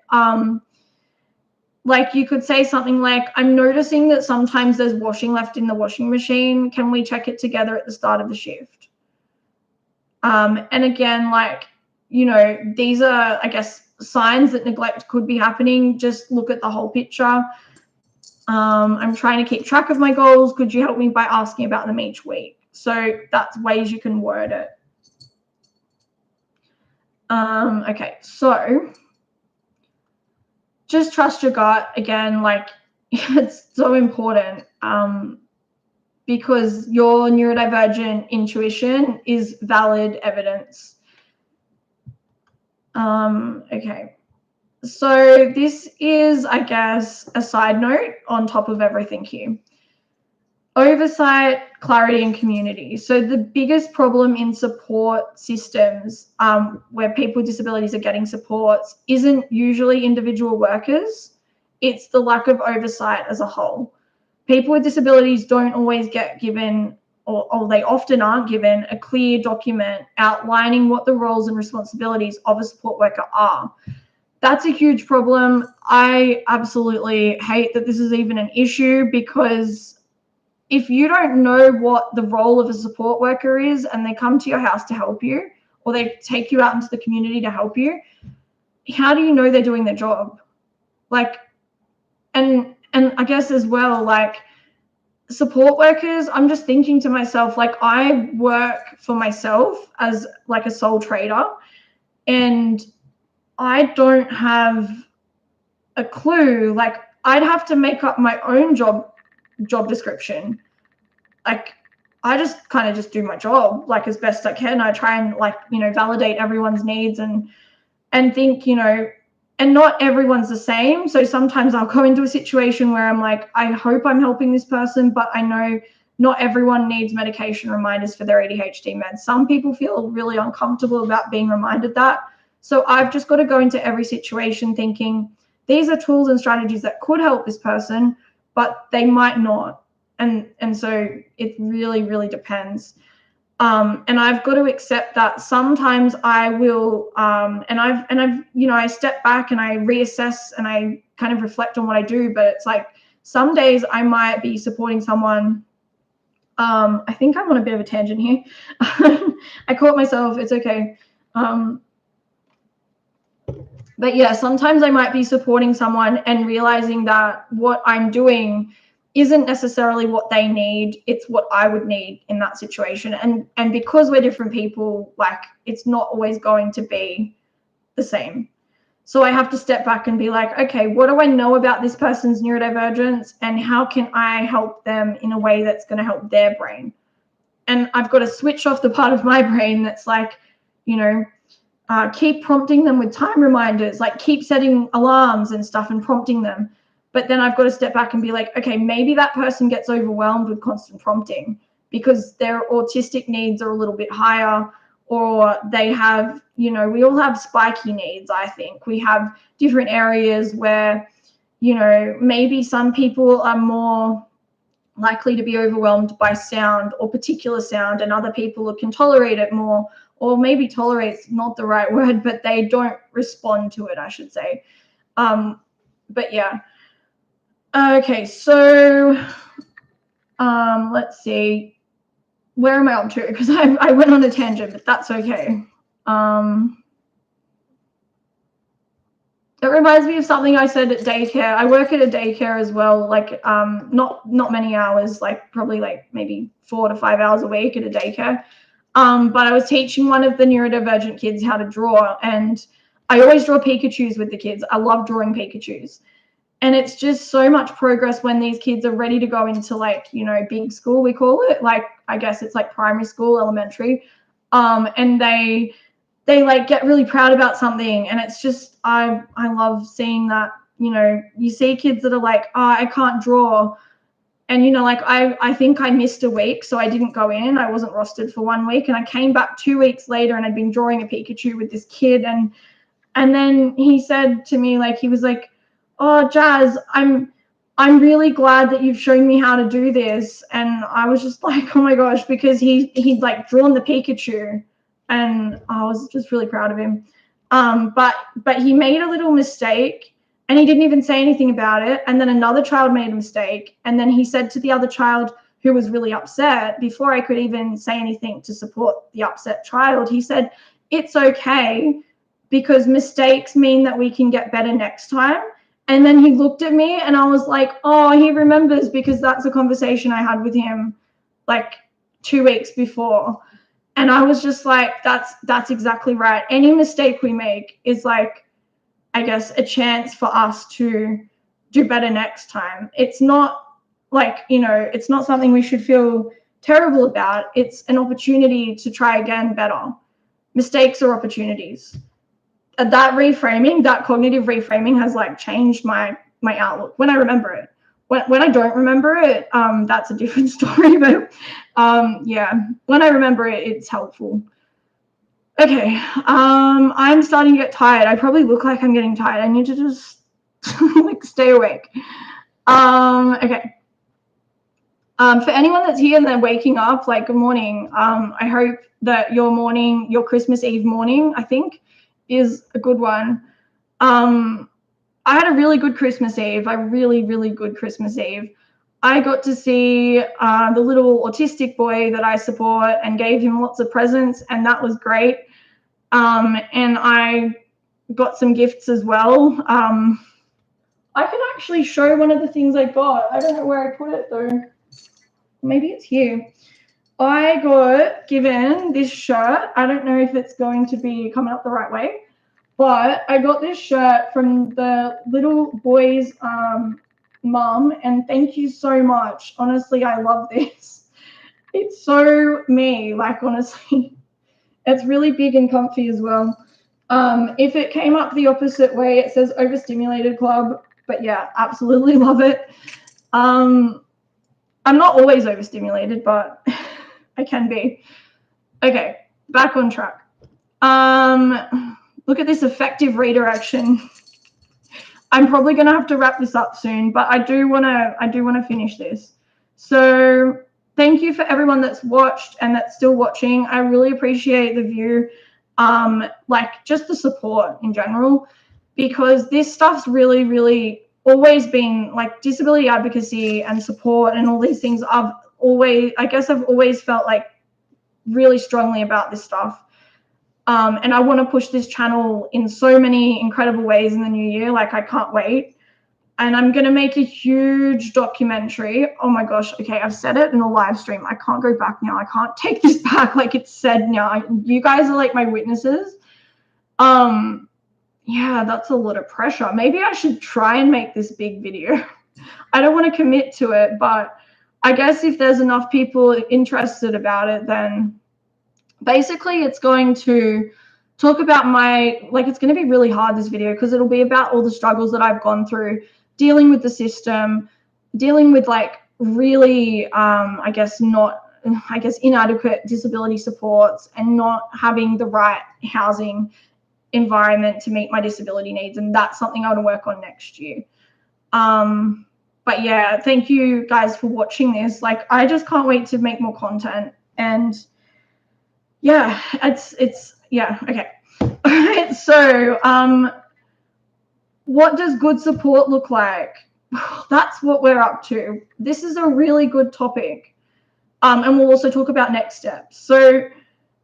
Like you could say something like, I'm noticing that sometimes there's washing left in the washing machine. Can we check it together at the start of the shift? And again, like, you know, these are, I guess, signs that neglect could be happening. Just look at the whole picture. I'm trying to keep track of my goals. Could you help me by asking about them each week? So that's ways you can word it. Okay, so just trust your gut. Again, like it's so important because your neurodivergent intuition is valid evidence. Okay, so this is, I guess, a side note on top of everything here. Oversight, clarity, and community. So the biggest problem in support systems where people with disabilities are getting supports isn't usually individual workers. It's the lack of oversight as a whole. People with disabilities don't always get given, or they often aren't given, a clear document outlining what the roles and responsibilities of a support worker are. That's a huge problem. I absolutely hate that this is even an issue, because if you don't know what the role of a support worker is and they come to your house to help you, or they take you out into the community to help you, how do you know they're doing their job? Like, and I guess as well, like support workers, I'm just thinking to myself, like I work for myself as like a sole trader, and I don't have a clue. Like I'd have to make up my own job description. Like I just kind of just do my job like as best I can. I try and like, you know, validate everyone's needs and think, you know, and not everyone's the same. So sometimes I'll go into a situation where I'm like, I hope I'm helping this person, but I know not everyone needs medication reminders for their ADHD meds. Some people feel really uncomfortable about being reminded that. So I've just got to go into every situation thinking these are tools and strategies that could help this person, but they might not. And so it really, really depends. And I've got to accept that sometimes I will, and I've, you know, I step back and I reassess and I kind of reflect on what I do, but it's like some days I might be supporting someone. I think I'm on a bit of a tangent here. I caught myself, it's okay. But yeah, sometimes I might be supporting someone and realizing that what I'm doing isn't necessarily what they need, it's what I would need in that situation. And because we're different people, like it's not always going to be the same. So I have to step back and be like, okay, what do I know about this person's neurodivergence and how can I help them in a way that's going to help their brain? And I've got to switch off the part of my brain that's like, you know, keep prompting them with time reminders, like keep setting alarms and stuff and prompting them. But then I've got to step back and be like, okay, maybe that person gets overwhelmed with constant prompting because their autistic needs are a little bit higher, or they have, you know, we all have spiky needs. I think we have different areas where, you know, maybe some people are more likely to be overwhelmed by sound or particular sound, and other people can tolerate it more, or maybe tolerate's not the right word, but they don't respond to it, I should say. But yeah. Okay, so let's see. Where am I up to? Because I went on a tangent, but that's okay. It reminds me of something I said at daycare. I work at a daycare as well, like not many hours, like probably like maybe 4 to 5 hours a week at a daycare. But I was teaching one of the neurodivergent kids how to draw, and I always draw Pikachus with the kids. I love drawing Pikachus. And it's just so much progress when these kids are ready to go into, like, you know, big school, we call it. Like, I guess it's like primary school, elementary. And they like get really proud about something. And it's just, I love seeing that, you know, you see kids that are like, oh, I can't draw. And, you know, like I think I missed a week, so I didn't go in. I wasn't rostered for 1 week. And I came back 2 weeks later and I'd been drawing a Pikachu with this kid. And And then he said to me, like, he was like, oh, Jazz, I'm really glad that you've shown me how to do this. And I was just like, oh my gosh, because he'd like drawn the Pikachu, and I was just really proud of him. But he made a little mistake, and he didn't even say anything about it. And then another child made a mistake, and then he said to the other child, who was really upset, before I could even say anything to support the upset child, he said, it's okay, because mistakes mean that we can get better next time. And then he looked at me, and I was like, oh, he remembers, because that's a conversation I had with him like 2 weeks before. And I was just like, that's exactly right. Any mistake we make is like, I guess, a chance for us to do better next time. It's not like, it's not something we should feel terrible about. It's an opportunity to try again better. Mistakes are opportunities. That reframing, that cognitive reframing has like changed my outlook when I remember it. When I don't remember it, that's a different story. But yeah, when I remember it, it's helpful. Okay, I'm starting to get tired. I probably look like I'm getting tired. I need to just like stay awake. Okay. For anyone that's here and they're waking up, like, good morning. I hope that your Christmas Eve morning, I think, is a good one. I had a really good Christmas Eve. A really, really good Christmas Eve. I got to see the little autistic boy that I support and gave him lots of presents, and that was great. And I got some gifts as well. I can actually show one of the things I got. I don't know where I put it though. Maybe it's here. I got given this shirt. I don't know if it's going to be coming up the right way, but I got this shirt from the little boy's mum, and thank you so much. Honestly, I love this. It's so me, like, honestly. It's really big and comfy as well. If it came up the opposite way, it says Overstimulated Club, but yeah, absolutely love it. I'm not always overstimulated, but I can be. Okay, back on track. Look at this effective redirection. I'm probably gonna have to wrap this up soon, but I do wanna finish this. So thank you for everyone that's watched and that's still watching. I really appreciate the view, like just the support in general, because this stuff's really, really always been like disability advocacy and support and all these things. I've always felt like really strongly about this stuff. And I want to push this channel in so many incredible ways in the new year. Like, I can't wait. And I'm going to make a huge documentary. Oh my gosh. Okay, I've said it in a live stream. I can't go back now. I can't take this back. Like, it's said now. You guys are like my witnesses. Yeah, that's a lot of pressure. Maybe I should try and make this big video. I don't want to commit to it, but I guess if there's enough people interested about it, then basically it's going to talk about it's going to be really hard, this video, because it'll be about all the struggles that I've gone through dealing with the system, dealing with like really, inadequate disability supports and not having the right housing environment to meet my disability needs. And that's something I want to work on next year. But yeah, thank you guys for watching this. Like, I just can't wait to make more content. And yeah, yeah, okay. All right, so what does good support look like? That's what we're up to. This is a really good topic. And we'll also talk about next steps. So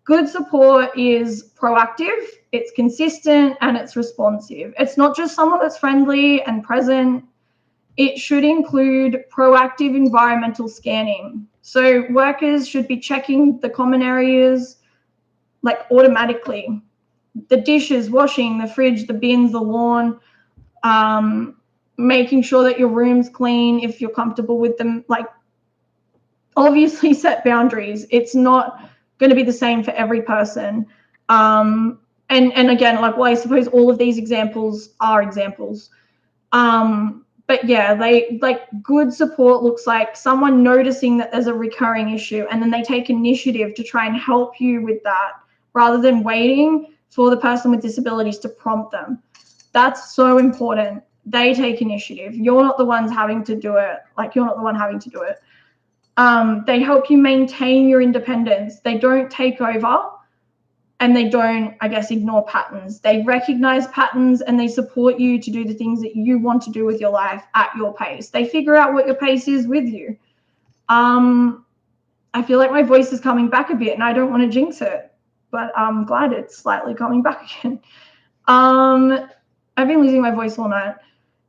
good support is proactive, it's consistent, and it's responsive. It's not just someone that's friendly and present. It should include proactive environmental scanning. So workers should be checking the common areas like automatically. The dishes, washing, the fridge, the bins, the lawn, making sure that your room's clean if you're comfortable with them. Like, obviously set boundaries. It's not going to be the same for every person. And again, like, well, I suppose all of these examples are examples. But yeah, good support looks like someone noticing that there's a recurring issue, and then they take initiative to try and help you with that, rather than waiting for the person with disabilities to prompt them. That's so important. They take initiative. You're not the ones having to do it. Like, you're not the one having to do it. They help you maintain your independence. They don't take over, and they don't, I guess, ignore patterns. They recognize patterns, and they support you to do the things that you want to do with your life at your pace. They figure out what your pace is with you. I feel like my voice is coming back a bit, and I don't want to jinx it, but I'm glad it's slightly coming back again. I've been losing my voice all night,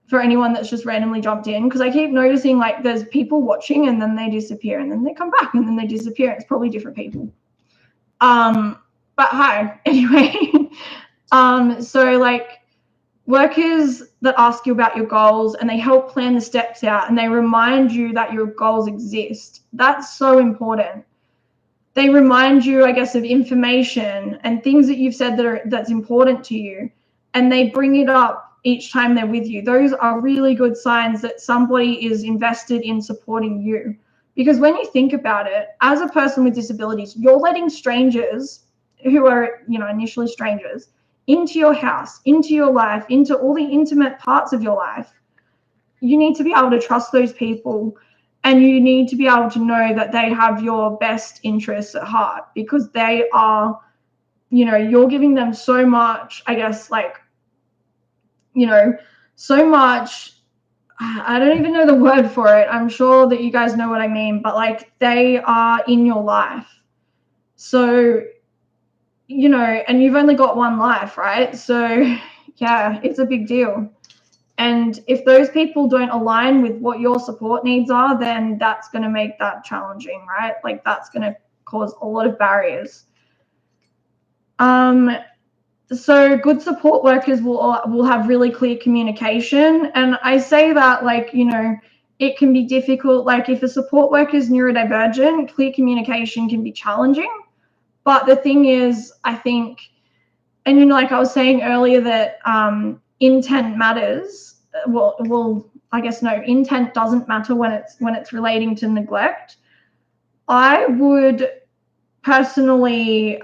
for anyone that's just randomly jumped in, because I keep noticing like there's people watching and then they disappear and then they come back and then they disappear. It's probably different people. But hi, anyway. So like, workers that ask you about your goals, and they help plan the steps out, and they remind you that your goals exist. That's so important. They remind you, I guess, of information and things that you've said that's important to you, and they bring it up each time they're with you. Those are really good signs that somebody is invested in supporting you. Because when you think about it, as a person with disabilities, you're letting strangers who are, initially strangers, into your house, into your life, into all the intimate parts of your life. You need to be able to trust those people, and you need to be able to know that they have your best interests at heart, because they are, you're giving them so much, I guess, like, so much, I don't even know the word for it. I'm sure that you guys know what I mean, but like, they are in your life. So, and you've only got one life, right? So yeah, it's a big deal. And if those people don't align with what your support needs are, then that's going to make that challenging, right? Like, that's going to cause a lot of barriers. So good support workers will have really clear communication. And I say that, like, it can be difficult. Like, if a support worker is neurodivergent, clear communication can be challenging. But the thing is, I think, and like I was saying earlier, that intent matters. Well, I guess no, intent doesn't matter when it's relating to neglect. I would personally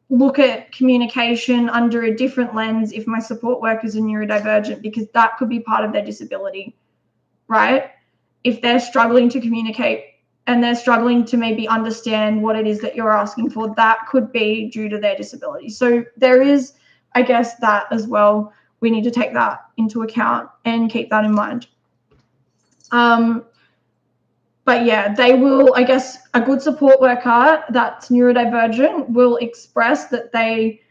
look at communication under a different lens if my support workers are neurodivergent, because that could be part of their disability, right? If they're struggling to communicate and they're struggling to maybe understand what it is that you're asking for, that could be due to their disability. So there is, I guess, that as well. We need to take that into account and keep that in mind. But yeah, they will, I guess, a good support worker that's neurodivergent will express that they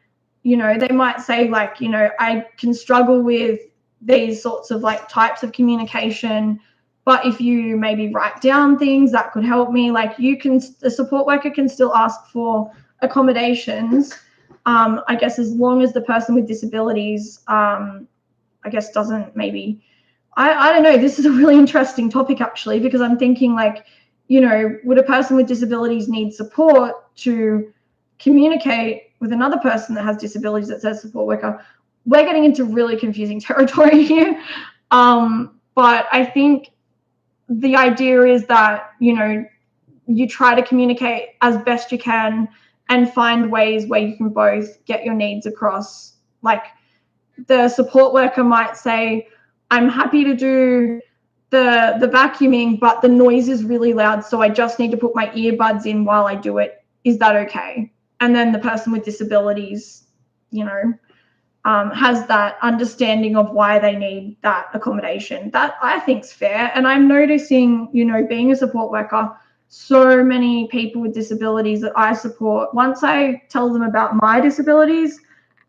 might say, like, I can struggle with these sorts of like types of communication, but if you maybe write down things, that could help me. Like, the support worker can still ask for accommodations, I guess, as long as the person with disabilities, I guess, doesn't maybe, I don't know. This is a really interesting topic, actually, because I'm thinking, like, would a person with disabilities need support to communicate with another person that has disabilities that says support worker? We're getting into really confusing territory here. But I think the idea is that, you try to communicate as best you can and find ways where you can both get your needs across. Like, the support worker might say, I'm happy to do the vacuuming, but the noise is really loud, so I just need to put my earbuds in while I do it. Is that okay? And then the person with disabilities, has that understanding of why they need that accommodation. That, I think, is fair. And I'm noticing, being a support worker, so many people with disabilities that I support, once I tell them about my disabilities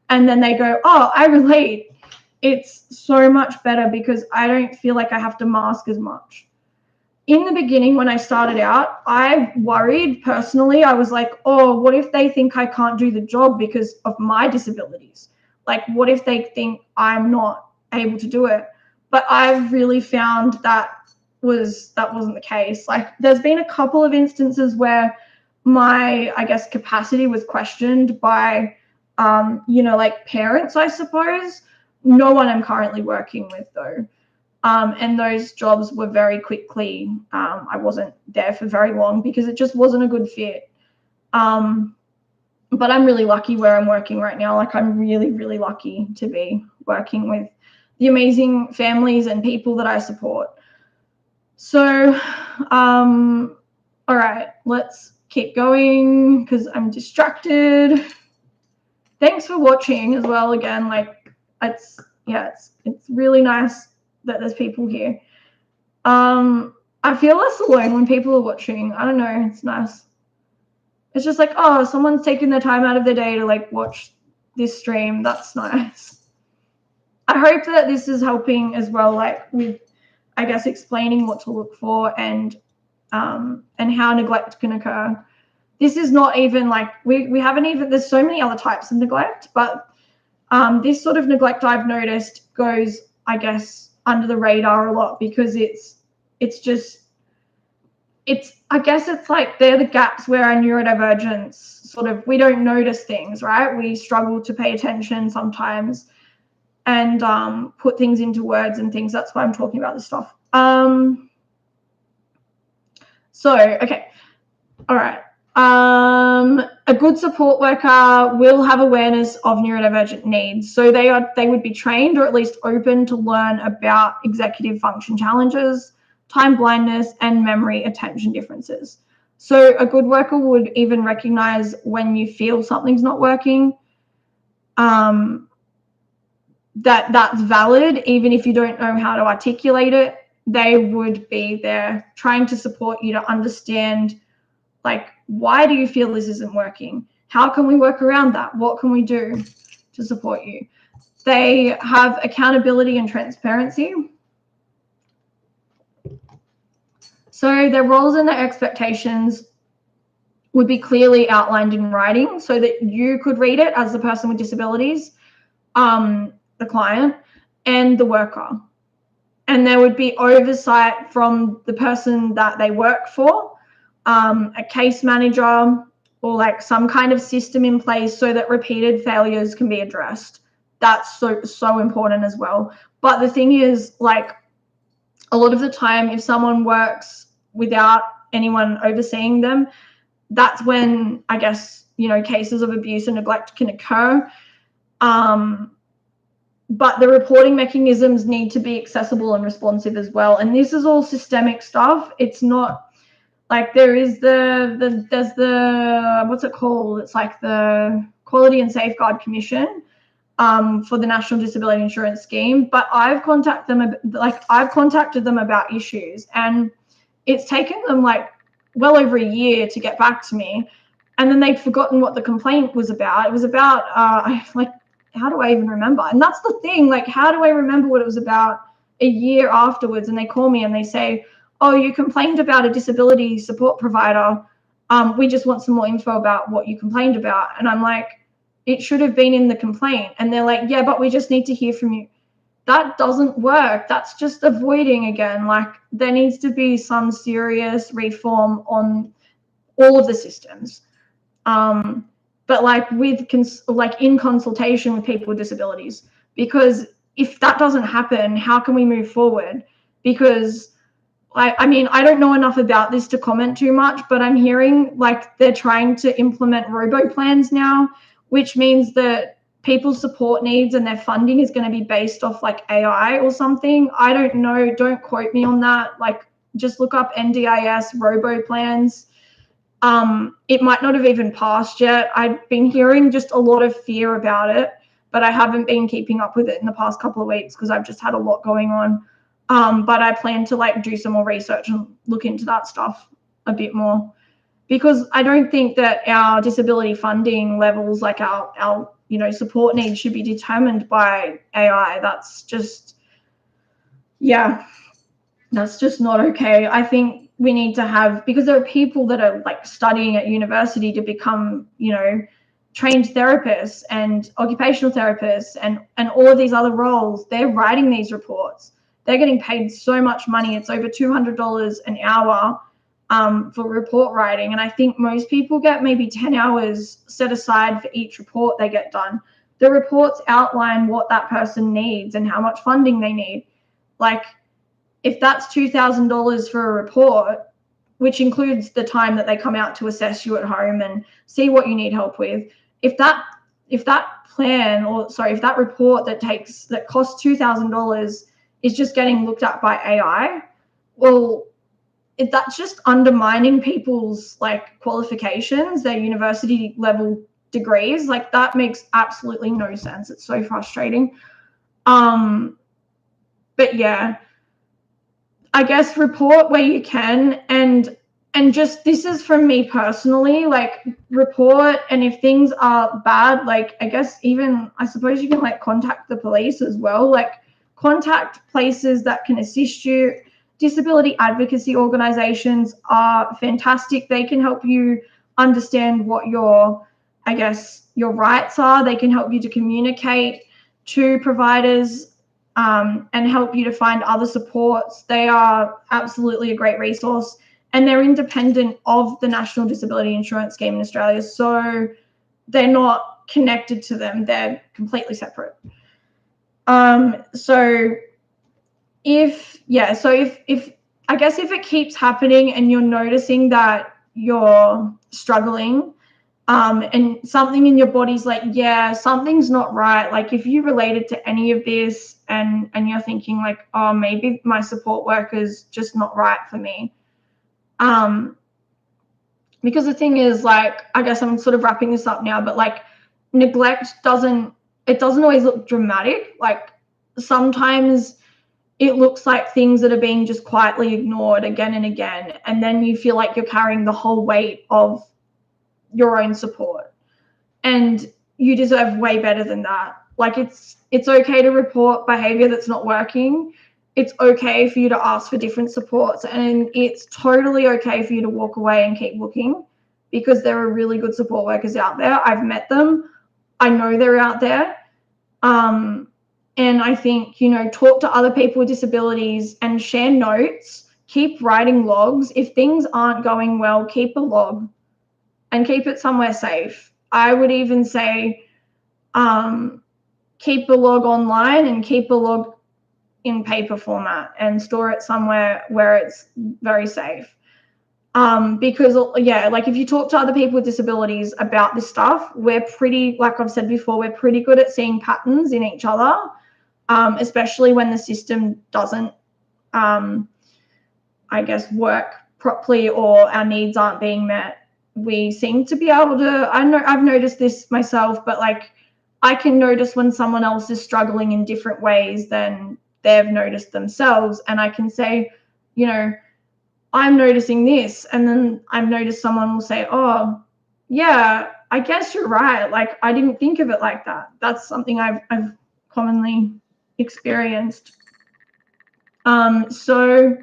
and then they go, oh, I relate, it's so much better, because I don't feel like I have to mask as much. In the beginning, when I started out, I worried personally. I was like, oh, what if they think I can't do the job because of my disabilities? Like, what if they think I'm not able to do it? But I've really found that wasn't the case. Like, there's been a couple of instances where my, I guess, capacity was questioned by, like, parents, I suppose. No one I'm currently working with, though. And those jobs were very quickly, I wasn't there for very long because it just wasn't a good fit. But I'm really lucky where I'm working right now. Like, I'm really, really lucky to be working with the amazing families and people that I support. So, all right, let's keep going because I'm distracted. Thanks for watching as well. Again, like, it's really nice that there's people here. I feel less alone when people are watching. I don't know, it's nice. It's just like, oh, someone's taking their time out of their day to like watch this stream. That's nice. I hope that this is helping as well, like with, I guess, explaining what to look for and how neglect can occur. This is not even like, we haven't even, there's so many other types of neglect, but this sort of neglect I've noticed goes, I guess, under the radar a lot because I guess it's like they're the gaps where our neurodivergence sort of, we don't notice things, right? We struggle to pay attention sometimes and put things into words and things. That's why I'm talking about this stuff. Okay. All right. A good support worker will have awareness of neurodivergent needs. So they would be trained or at least open to learn about executive function challenges, time blindness, and memory attention differences. So a good worker would even recognize when you feel something's not working, that's valid, even if you don't know how to articulate it. They would be there trying to support you to understand, like, why do you feel this isn't working? How can we work around that? What can we do to support you? They have accountability and transparency. So their roles and their expectations would be clearly outlined in writing so that you could read it as the person with disabilities, the client, and the worker. And there would be oversight from the person that they work for, a case manager, or like some kind of system in place so that repeated failures can be addressed. That's so important as well. But the thing is, like, a lot of the time, if someone works without anyone overseeing them, that's when, I guess, cases of abuse and neglect can occur. But the reporting mechanisms need to be accessible and responsive as well. And this is all systemic stuff. It's not like there's the what's it called? It's like the Quality and Safeguard Commission for the National Disability Insurance Scheme. But I've contacted them about issues, and it's taken them like well over a year to get back to me. And then they'd forgotten what the complaint was about. It was about how do I even remember? And that's the thing, like, how do I remember what it was about a year afterwards? And they call me and they say, oh, you complained about a disability support provider. We just want some more info about what you complained about. And I'm like, it should have been in the complaint. And they're like, yeah, but we just need to hear from you. That doesn't work. That's just avoiding again. Like, there needs to be some serious reform on all of the systems. But like in consultation with people with disabilities, because if that doesn't happen, how can we move forward? Because I mean, I don't know enough about this to comment too much, but I'm hearing like they're trying to implement robo plans now, which means that people's support needs and their funding is going to be based off like AI or something. I don't know. Don't quote me on that. Like, just look up NDIS robo plans. It might not have even passed yet. I've been hearing just a lot of fear about it, but I haven't been keeping up with it in the past couple of weeks because I've just had a lot going on. But I plan to like do some more research and look into that stuff a bit more, because I don't think that our disability funding levels, like our support needs, should be determined by AI. That's just, that's just not okay. I think we need to have, because there are people that are like studying at university to become, trained therapists and occupational therapists and all of these other roles. They're writing these reports. They're getting paid so much money. It's over $200 an hour for report writing. And I think most people get maybe 10 hours set aside for each report they get done. The reports outline what that person needs and how much funding they need. Like, if that's $2,000 for a report, which includes the time that they come out to assess you at home and see what you need help with. If that plan, or sorry, if that report that costs $2,000 is just getting looked at by AI, well, that's just undermining people's like qualifications, their university level degrees. Like, that makes absolutely no sense. It's so frustrating. But yeah, I guess report where you can, and just, this is from me personally, like, report, and if things are bad, like, I guess even, I suppose you can like contact the police as well, like contact places that can assist you. Disability advocacy organizations are fantastic. They can help you understand what your rights are. They can help you to communicate to providers, and help you to find other supports. They are absolutely a great resource, and they're independent of the National Disability Insurance Scheme in Australia, so they're not connected to them. They're completely separate. So if I guess if it keeps happening and you're noticing that you're struggling, and something in your body's like, yeah, something's not right. Like, if you related to any of this, and you're thinking like, oh, maybe my support worker's just not right for me. Because the thing is, like, I guess I'm sort of wrapping this up now, but like, neglect doesn't always look dramatic. Like, sometimes it looks like things that are being just quietly ignored again and again, and then you feel like you're carrying the whole weight of your own support, and you deserve way better than that. Like, it's okay to report behavior that's not working. It's okay for you to ask for different supports, and it's totally okay for you to walk away and keep looking, because there are really good support workers out there. I've met them. I know they're out there. And I think, talk to other people with disabilities and share notes. Keep writing logs. If things aren't going well, keep a log and keep it somewhere safe. I would even say keep a log online and keep a log in paper format and store it somewhere where it's very safe. Because, yeah, like, if you talk to other people with disabilities about this stuff, we're pretty, like I've said before, we're pretty good at seeing patterns in each other, especially when the system doesn't, I guess, work properly, or our needs aren't being met. We seem to be able to, I've noticed this myself, but like, I can notice when someone else is struggling in different ways than they've noticed themselves. And I can say, I'm noticing this. And then I've noticed someone will say, oh, yeah, I guess you're right. Like, I didn't think of it like that. That's something I've commonly experienced. So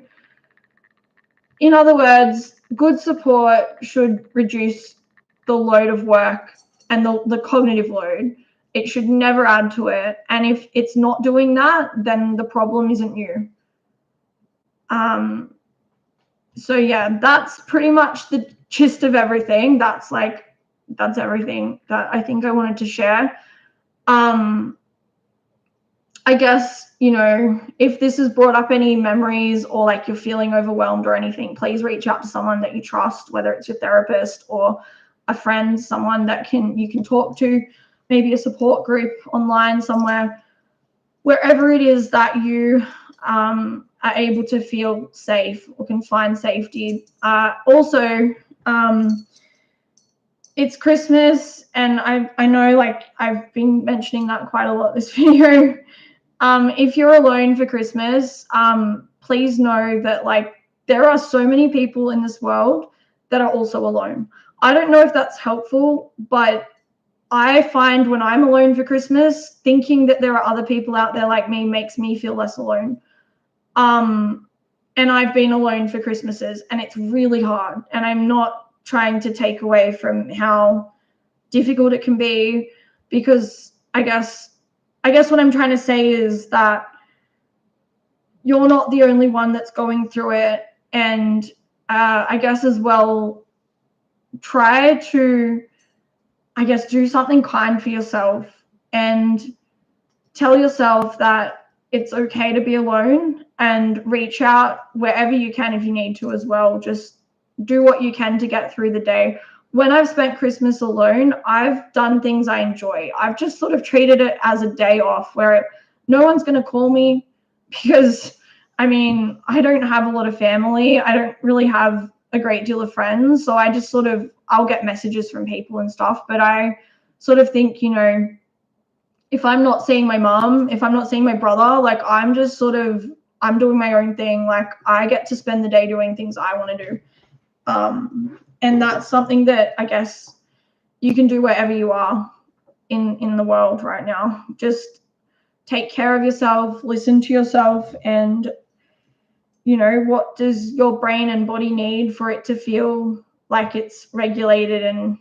in other words, good support should reduce the load of work and the cognitive load. It should never add to it. And if it's not doing that, then the problem isn't you. So yeah, that's pretty much the gist of everything. That's everything that I think I wanted to share. I guess, if this has brought up any memories, or like you're feeling overwhelmed or anything, please reach out to someone that you trust, whether it's your therapist or a friend, someone that you can talk to, maybe a support group online somewhere, wherever it is that you are able to feel safe or can find safety. Also, it's Christmas, and I know, like, I've been mentioning that quite a lot this video. If you're alone for Christmas, please know that, like, there are so many people in this world that are also alone. I don't know if that's helpful, but I find when I'm alone for Christmas, thinking that there are other people out there like me makes me feel less alone. And I've been alone for Christmases, and it's really hard. And I'm not trying to take away from how difficult it can be, because I guess what I'm trying to say is that you're not the only one that's going through it. And I guess as well, try to, I guess, do something kind for yourself and tell yourself that it's okay to be alone, and reach out wherever you can if you need to as well. Just do what you can to get through the day. When I've spent Christmas alone, I've done things I enjoy. I've just sort of treated it as a day off where no one's going to call me because, I mean, I don't have a lot of family. I don't really have a great deal of friends. So I just sort of, I'll get messages from people and stuff. But I sort of think, you know, if I'm not seeing my mom, if I'm not seeing my brother, like I'm just sort of, I'm doing my own thing. Like I get to spend the day doing things I want to do. And that's something that I guess you can do wherever you are in the world right now. Just take care of yourself, listen to yourself, and you know, what does your brain and body need for it to feel like it's regulated, and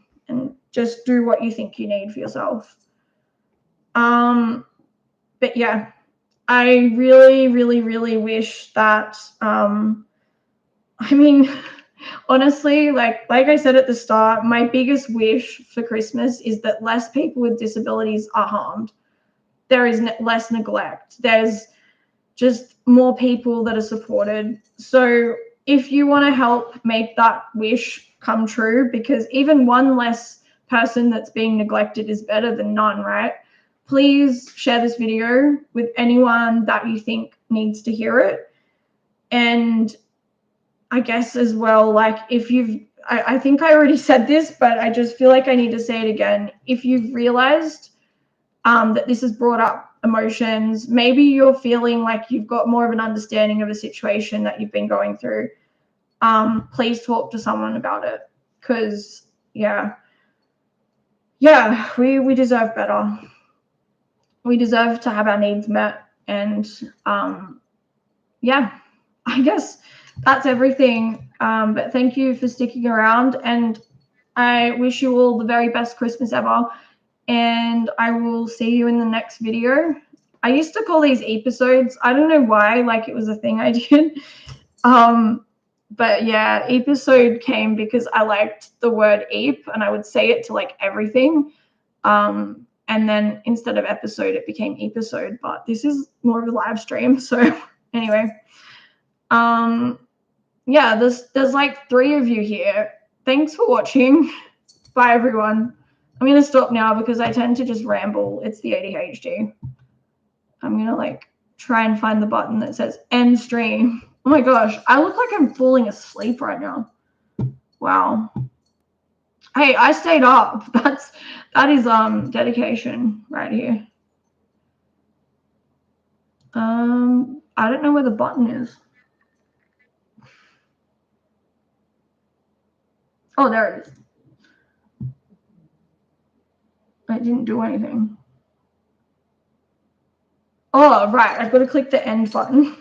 just do what you think you need for yourself. But yeah, I really, really, really wish that I mean, honestly, like I said at the start, my biggest wish for Christmas is that less people with disabilities are harmed. There is less neglect. There's just more people that are supported. So if you want to help make that wish come true, because even one less person that's being neglected is better than none, right? Please share this video with anyone that you think needs to hear it. And I guess as well, like if you've, I think I already said this, but I just feel like I need to say it again. If you've realized that this has brought up emotions, maybe you're feeling like you've got more of an understanding of a situation that you've been going through, please talk to someone about it, because yeah, we deserve better. We deserve to have our needs met. And yeah, I guess that's everything. But thank you for sticking around, and I wish you all the very best Christmas ever. And I will see you in the next video. I used to call these episodes. I don't know why, like it was a thing I did. But yeah, episode came because I liked the word eep and I would say it to like everything. And then instead of episode, it became episode, but this is more of a live stream. So anyway, yeah, there's like 3 of you here. Thanks for watching. Bye everyone. I'm going to stop now because I tend to just ramble. It's the ADHD. I'm going to like try and find the button that says end stream. Oh my gosh, I look like I'm falling asleep right now. Wow. Hey, I stayed up. That is dedication right here. I don't know where the button is. Oh, there it is. I didn't do anything. Oh, right. I've got to click the end button.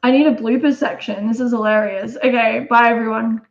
I need a blooper section. This is hilarious. Okay, bye everyone.